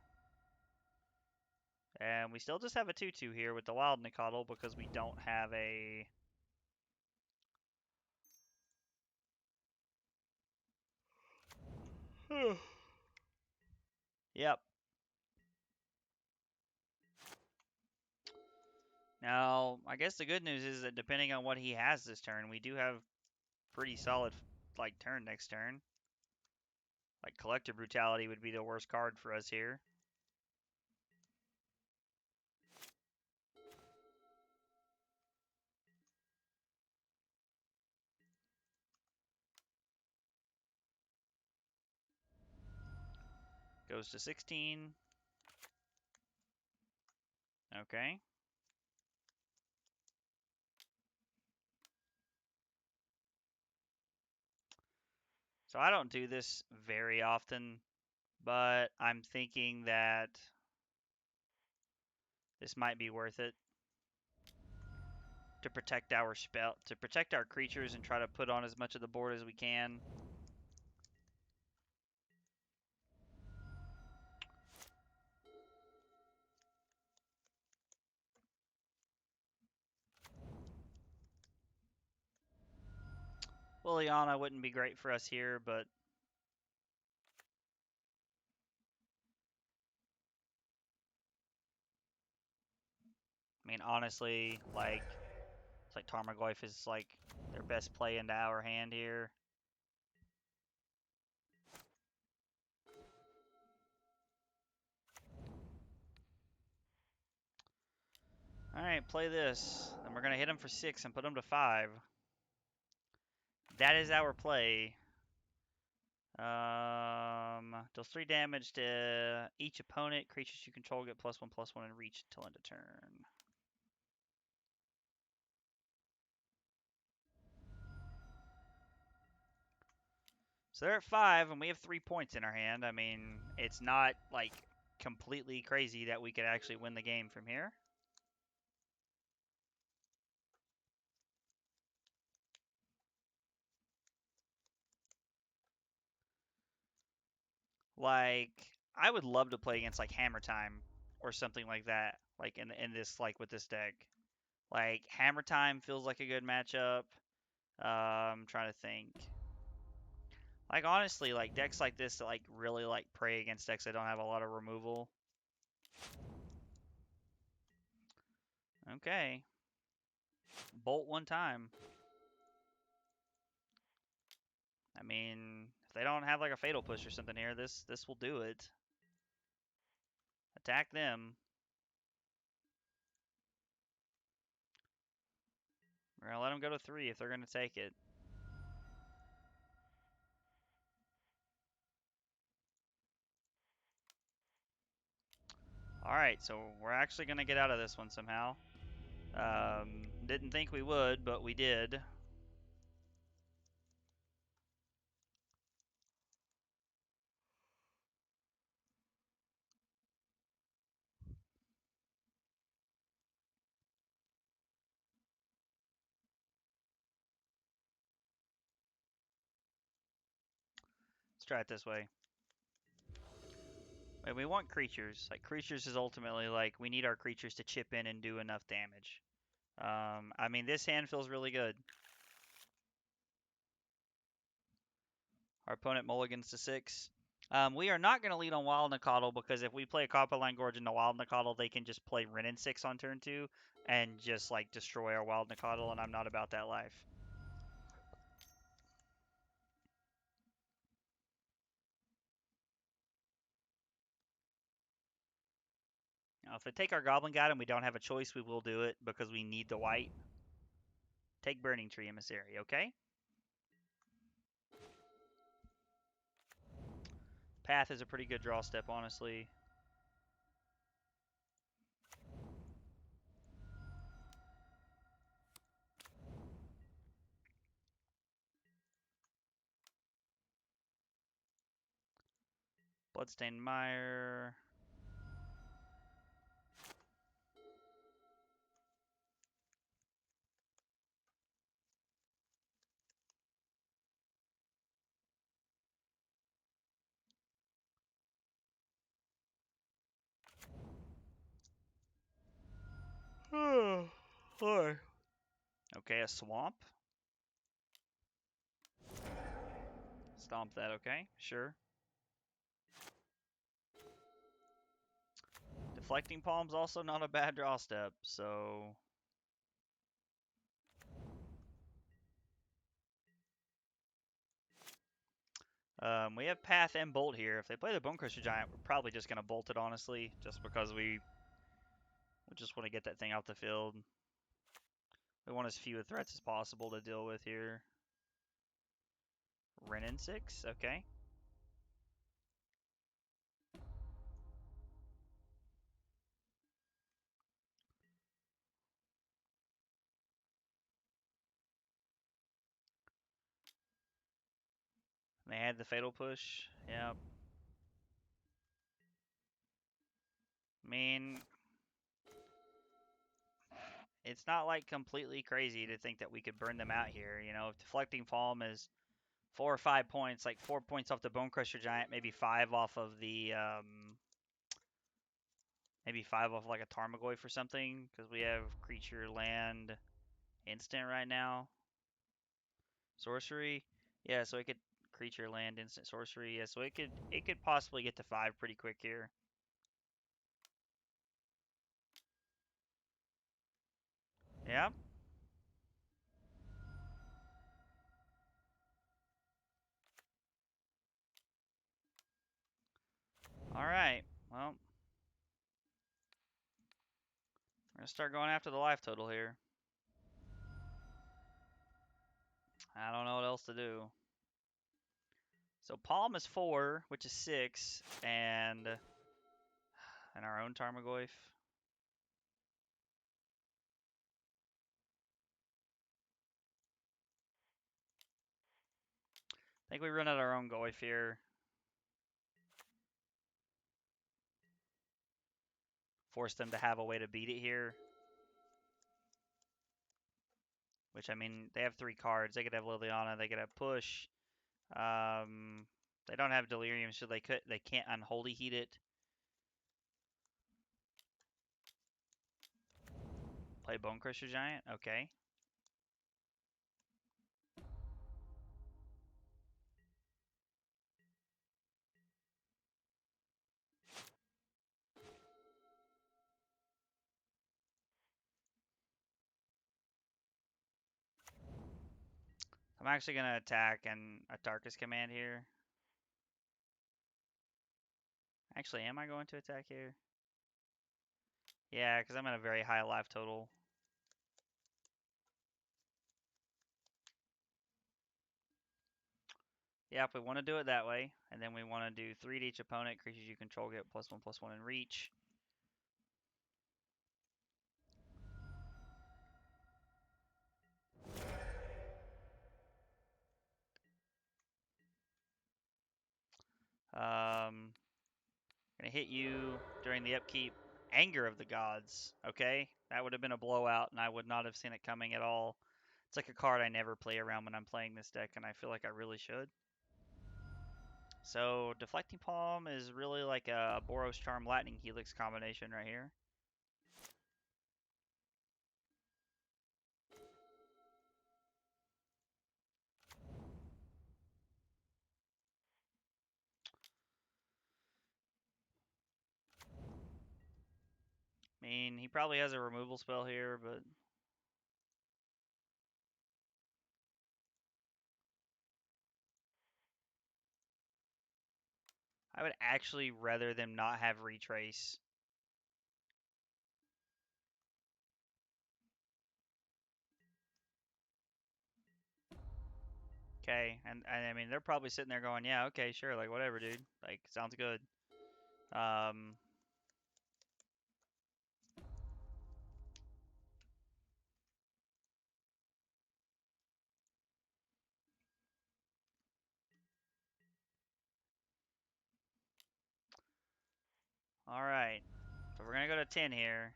And we still just have a 2-2 here with the Wild Nicodle because we don't have a... Yep. Now, I guess the good news is that depending on what he has this turn, we do have pretty solid, like, turn next turn. Like, Collective Brutality would be the worst card for us here. Goes to 16. Okay. So I don't do this very often, but I'm thinking that this might be worth it to protect our creatures and try to put on as much of the board as we can. Liliana wouldn't be great for us here, but I mean, honestly, like, it's like Tarmogoyf is like their best play into our hand here. Alright, play this. Then we're going to hit him for 6 and put him to 5. That is our play. Deals 3 damage to each opponent. Creatures you control get +1/+1 and reach until end of turn. So they're at 5, and we have 3 points in our hand. I mean, it's not, like, completely crazy that we could actually win the game from here. Like, I would love to play against, like, Hammer Time or something like that, like, in this, like, with this deck. Like, Hammer Time feels like a good matchup. I'm trying to think. Like, honestly, like, decks like this that, like, really, like, prey against decks that don't have a lot of removal. Okay. Bolt one time. I mean, if they don't have, like, a Fatal Push or something here, this will do it. Attack them. We're gonna let them go to 3 if they're gonna take it. Alright, so we're actually gonna get out of this one somehow. Didn't think we would, but we did. Let's try it this way. And we want creatures. Like, creatures is ultimately, like, we need our creatures to chip in and do enough damage. I mean, this hand feels really good. Our opponent mulligans to 6. We are not going to lead on Wild Nacatl because if we play a Copperline Gorge into Wild Nacatl, they can just play Wrenn and 6 on turn 2 and just, like, destroy our Wild Nacatl, and I'm not about that life. Now, if they take our Goblin Guide and we don't have a choice, we will do it because we need the white. Take Burning Tree Emissary, okay? Path is a pretty good draw step, honestly. Bloodstained Mire. Okay, a Swamp. Stomp that, okay? Sure. Deflecting Palm's also not a bad draw step, so... we have Path and Bolt here. If they play the Bonecrusher Giant, we're probably just going to bolt it, honestly, just because we just want to get that thing out the field. We want as few threats as possible to deal with here. Wrenn and 6, okay. They had the Fatal Push, yeah. I mean, it's not like completely crazy to think that we could burn them out here. You know, if Deflecting Palm is 4 or 5 points, like 4 points off the Bonecrusher Giant, maybe 5 off of the, maybe 5 off like a Tarmogoyf or something, because we have creature, land, instant right now. Sorcery. Yeah, so it could creature, land, instant, sorcery. Yeah, so it could possibly get to 5 pretty quick here. Yeah. All right. Well, we're gonna start going after the life total here. I don't know what else to do. So Palm is 4, which is 6, and our own Tarmogoyf. I think we run out our own Goyf here. Force them to have a way to beat it here. Which, I mean, they have 3 cards. They could have Liliana. They could have Push. They don't have Delirium, so they can't Unholy Heat it. Play Bonecrusher Giant. Okay. I'm actually gonna attack and a Darkest Command here. Actually, am I going to attack here? Yeah, because I'm at a very high life total. Yeah, if we want to do it that way, and then we want to do 3 to each opponent, creatures you control get +1/+1 in reach. Gonna hit you during the upkeep. Anger of the Gods. Okay, that would have been a blowout, and I would not have seen it coming at all. It's like a card I never play around when I'm playing this deck, and I feel like I really should. So Deflecting Palm is really like a Boros Charm Lightning Helix combination right here. I mean, he probably has a removal spell here, but I would actually rather them not have Retrace. Okay, and I mean, they're probably sitting there going, yeah, okay, sure, like, whatever, dude. Like, sounds good. Um, all right. So we're going to go to 10 here.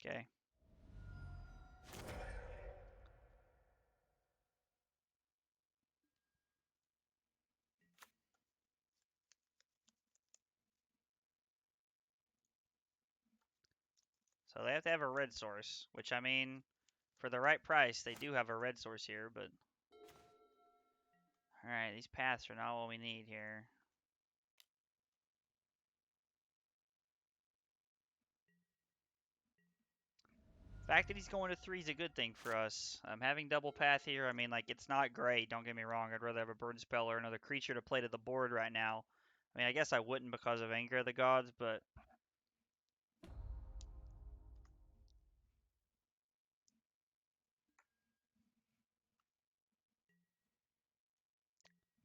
Okay. So they have to have a red source, which, I mean, for the right price, they do have a red source here, but... Alright, these paths are not what we need here. The fact that he's going to 3 is a good thing for us. Having double path here, I mean, like, it's not great, don't get me wrong. I'd rather have a burn spell or another creature to play to the board right now. I mean, I guess I wouldn't because of Anger of the Gods, but...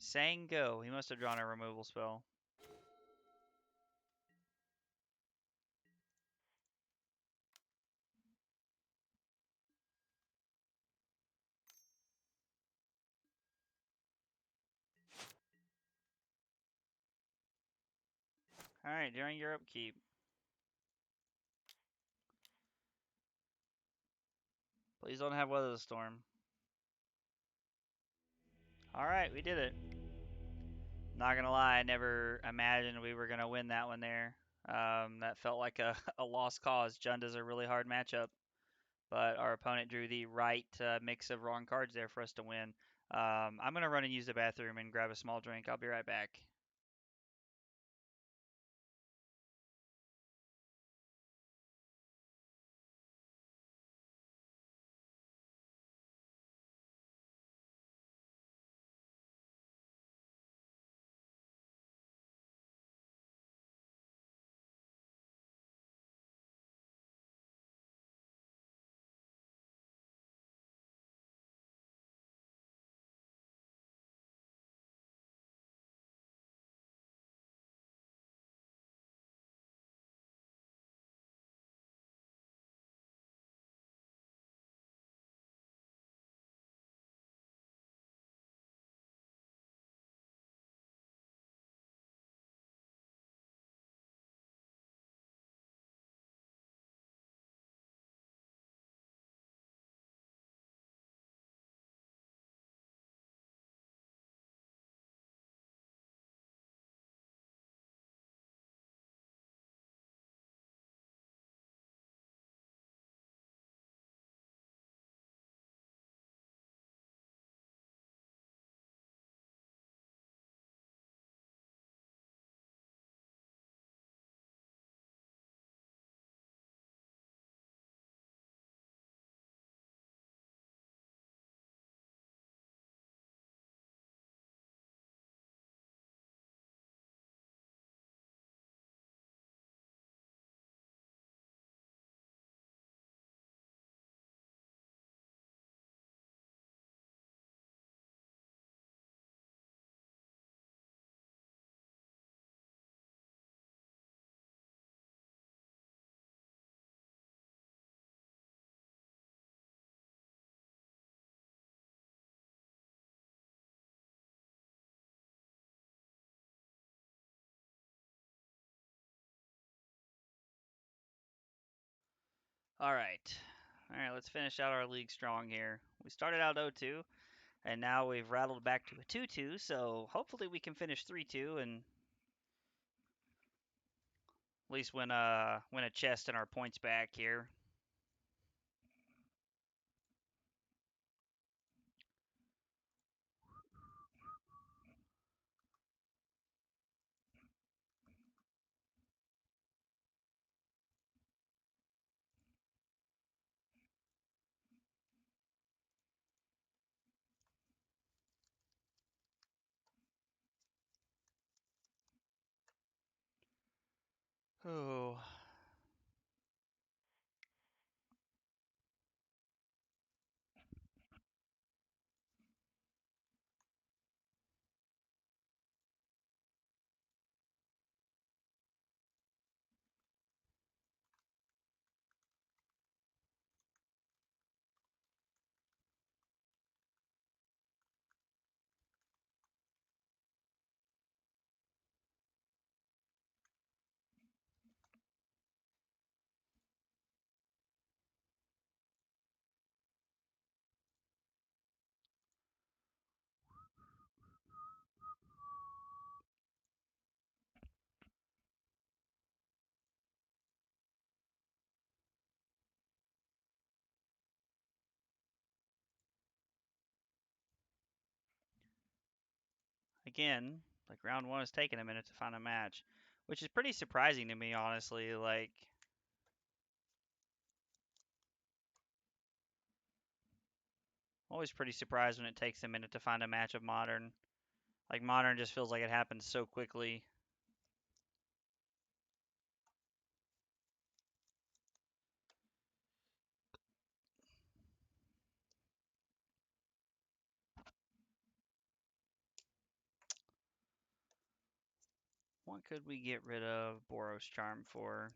Saying go. He must have drawn a removal spell. Alright, during your upkeep. Please don't have Weather the Storm. Alright, we did it. Not gonna lie, I never imagined we were gonna win that one there. That felt like a lost cause. Junda's a really hard matchup, but our opponent drew the right mix of wrong cards there for us to win. I'm gonna run and use the bathroom and grab a small drink. I'll be right back. Alright. Alright, let's finish out our league strong here. We started out 0-2, and now we've rattled back to a 2-2, so hopefully we can finish 3-2 and at least win a chest and our points back here. Oh. Again, like round one is taking a minute to find a match, which is pretty surprising to me, honestly. Like, I'm always pretty surprised when it takes a minute to find a match of Modern. Like, Modern just feels like it happens so quickly. What could we get rid of Boros Charm for?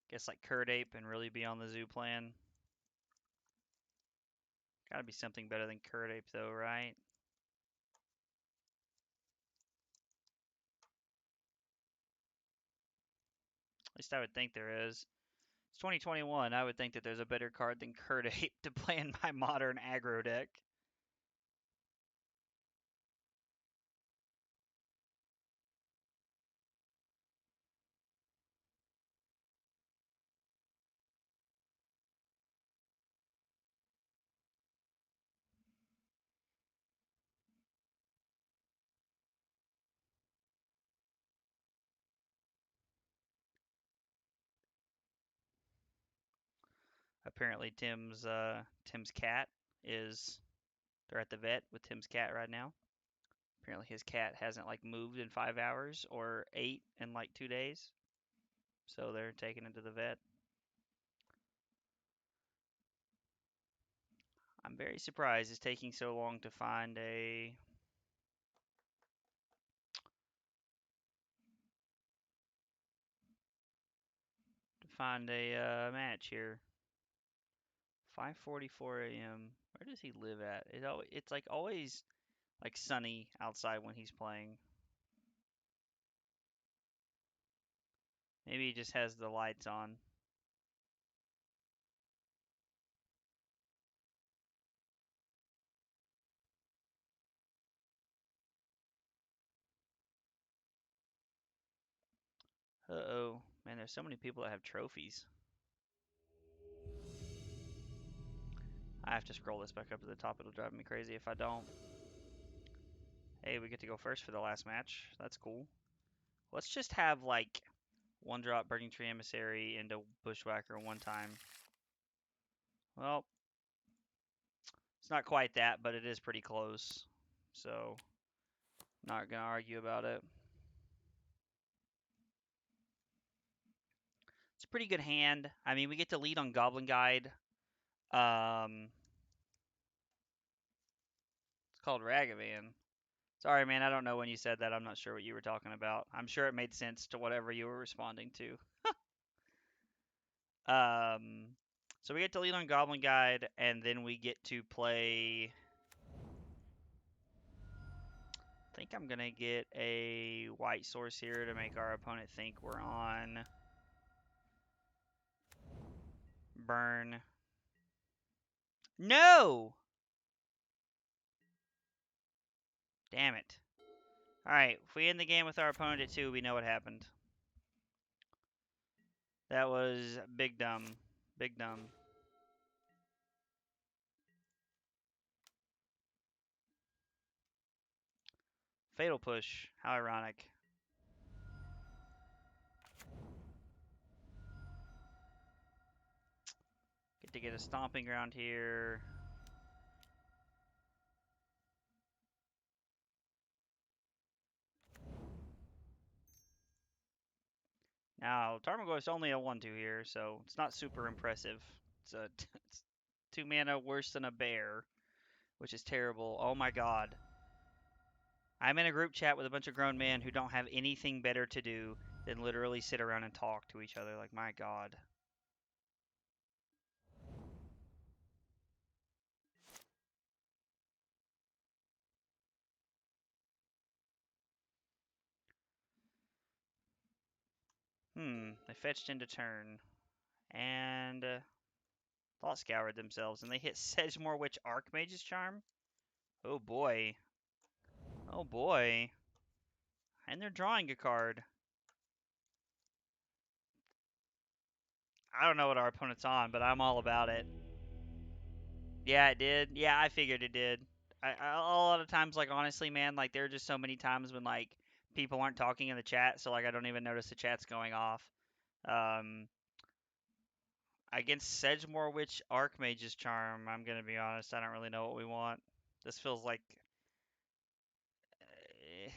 Guess like Curd Ape and really be on the zoo plan. Gotta be something better than Curd Ape though, right? At least I would think there is. It's 2021. I would think that there's a better card than Curd Ape to play in my modern aggro deck. Apparently, Tim's cat is. They're at the vet with Tim's cat right now. Apparently, his cat hasn't like moved in 5 hours or ate in like 2 days, so they're taking it to the vet. I'm very surprised it's taking so long to find a match here. 5:44 a.m. Where does he live at? It's like always like sunny outside when he's playing. Maybe he just has the lights on. Uh-oh. Man, there's so many people that have trophies. I have to scroll this back up to the top. It'll drive me crazy if I don't. Hey, we get to go first for the last match. That's cool. Let's just have like one drop Burning Tree Emissary into Bushwhacker one time. Well, it's not quite that, but it is pretty close. So, not gonna argue about it. It's a pretty good hand. I mean, we get to lead on Goblin Guide. It's called Ragavan. Sorry, man, I don't know when you said that. I'm not sure what you were talking about. I'm sure it made sense to whatever you were responding to. Um, so we get to lead on Goblin Guide, and then we get to play. I think I'm gonna get a white source here to make our opponent think we're on burn. No! Damn it. Alright, if we end the game with our opponent at 2, we know what happened. That was big dumb. Big dumb. Fatal Push. How ironic. Get to get a stomping ground here. Now, Tarmogoyf's only a 1-2 here, so it's not super impressive. It's 2 mana worse than a bear, which is terrible. Oh my god. I'm in a group chat with a bunch of grown men who don't have anything better to do than literally sit around and talk to each other. Like, my god. They fetched into turn. And Thought Scoured themselves, and they hit Sedgemoor Witch Archmage's Charm. Oh boy. Oh boy. And they're drawing a card. I don't know what our opponent's on, but I'm all about it. Yeah, it did. Yeah, I figured it did. A lot of times, like, honestly, man, like, there are just so many times when, like, people aren't talking in the chat, so, like, I don't even notice the chat's going off. Um, Against Sedgemoor Witch Archmage's Charm, I'm gonna be honest, I don't really know what we want. This feels like eh,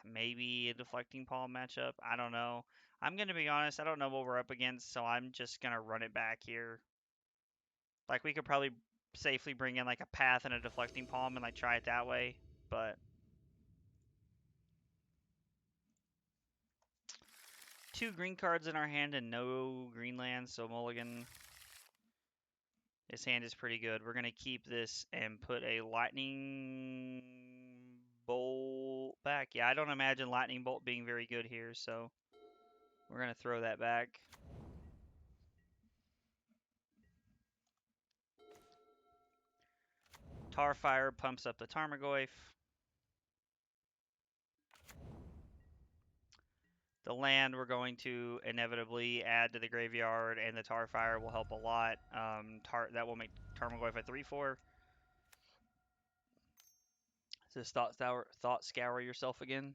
maybe a Deflecting Palm matchup. I don't know. I'm gonna be honest, I don't know what we're up against, so I'm just gonna run it back here. Like, we could probably safely bring in, like, a Path and a Deflecting Palm and, like, try it that way, but 2 green cards in our hand and no green lands, so mulligan. This hand is pretty good. We're going to keep this and put a Lightning Bolt back. Yeah, I don't imagine Lightning Bolt being very good here, so We're going to throw that back. Tarfire pumps up the Tarmogoyf. The land we're going to inevitably add to the graveyard, and the Tarfire will help a lot. That will make Tarmogoyf a 3/4. Just thought scour yourself again.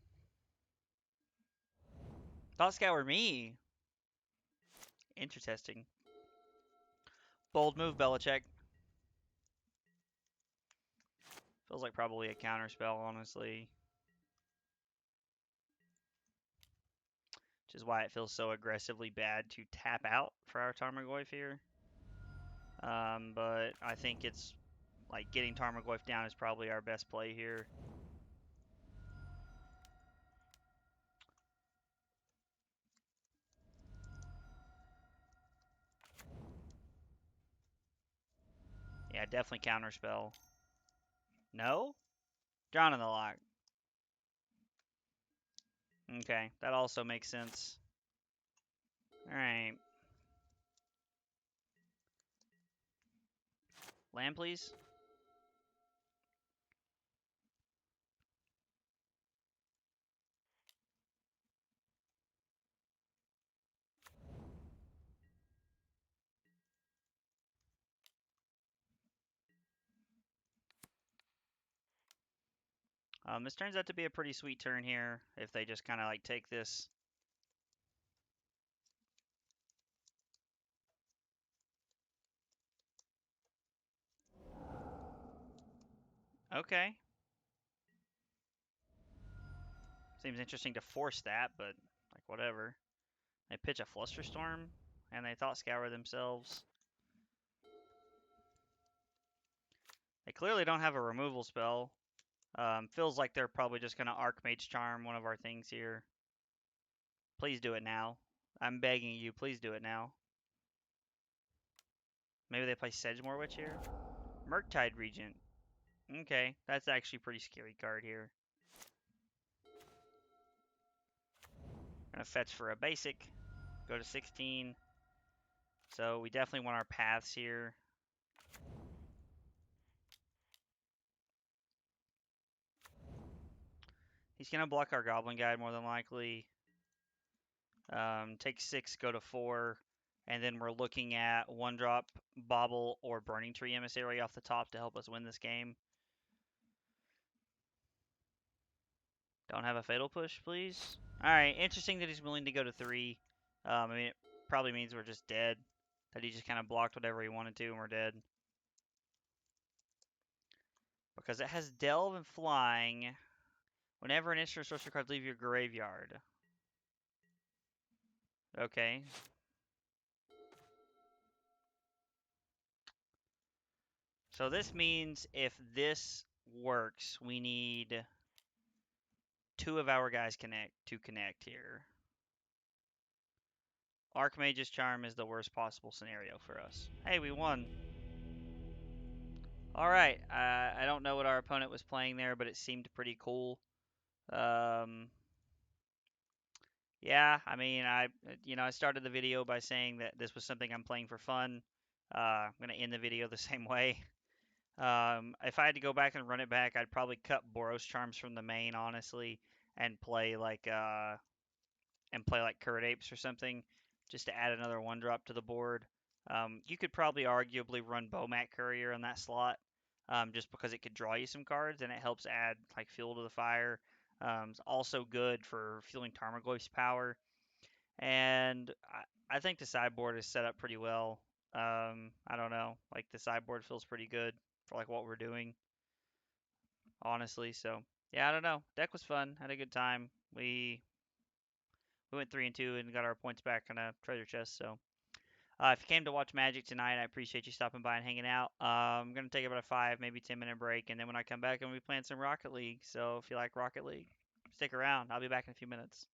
Thought scour me. Interesting. Bold move, Belichick. Feels like probably a counter spell, honestly. Which is why it feels so aggressively bad to tap out for our Tarmogoyf here. But I think it's like getting Tarmogoyf down is probably our best play here. Yeah, definitely counterspell. No? Drown in the Loch. Okay, that also makes sense. Alright. Land, please. This turns out to be a pretty sweet turn here if they just kind of like take this. Okay. Seems interesting to force that, but like whatever. They pitch a Flusterstorm, and they thought scour themselves. They clearly don't have a removal spell. Feels like they're probably just going to Archmage Charm one of our things here. Please do it now. I'm begging you, please do it now. Maybe they play Sedgemoor Witch here? Murktide Regent. Okay, that's actually a pretty scary card here. Gonna fetch for a basic. Go to 16. So we definitely want our paths here. He's gonna block our Goblin Guide more than likely. Take 6, go to 4. And then we're looking at 1-drop Bauble or Burning Tree Emissary off the top to help us win this game. Don't have a Fatal Push, please. Alright, interesting that he's willing to go to 3. I mean, it probably means we're just dead. That he just kind of blocked whatever he wanted to and we're dead. Because it has Delve and Flying. Whenever an instant or sorcery card leave your graveyard. Okay. So this means if this works, we need 2 of our guys to connect here. Archmage's Charm is the worst possible scenario for us. Hey, we won. Alright, I don't know what our opponent was playing there, but it seemed pretty cool. Yeah, I mean, I started the video by saying that this was something I'm playing for fun. I'm going to end the video the same way. If I had to go back and run it back, I'd probably cut Boros Charms from the main, honestly, and play like Curd Apes or something, just to add another 1-drop to the board. You could probably arguably run Bomat Courier in that slot, just because it could draw you some cards and it helps add like fuel to the fire. It's also good for fueling Tarmogoyf's power, and I think the sideboard is set up pretty well. I don't know, like the sideboard feels pretty good for like what we're doing, honestly. So yeah, I don't know. Deck was fun. Had a good time. We went 3-2 and got our points back on a treasure chest. So if you came to watch Magic tonight, I appreciate you stopping by and hanging out. I'm gonna take about a 5, maybe 10-minute break, and then when I come back, I'm gonna be playing some Rocket League. So if you like Rocket League, stick around. I'll be back in a few minutes.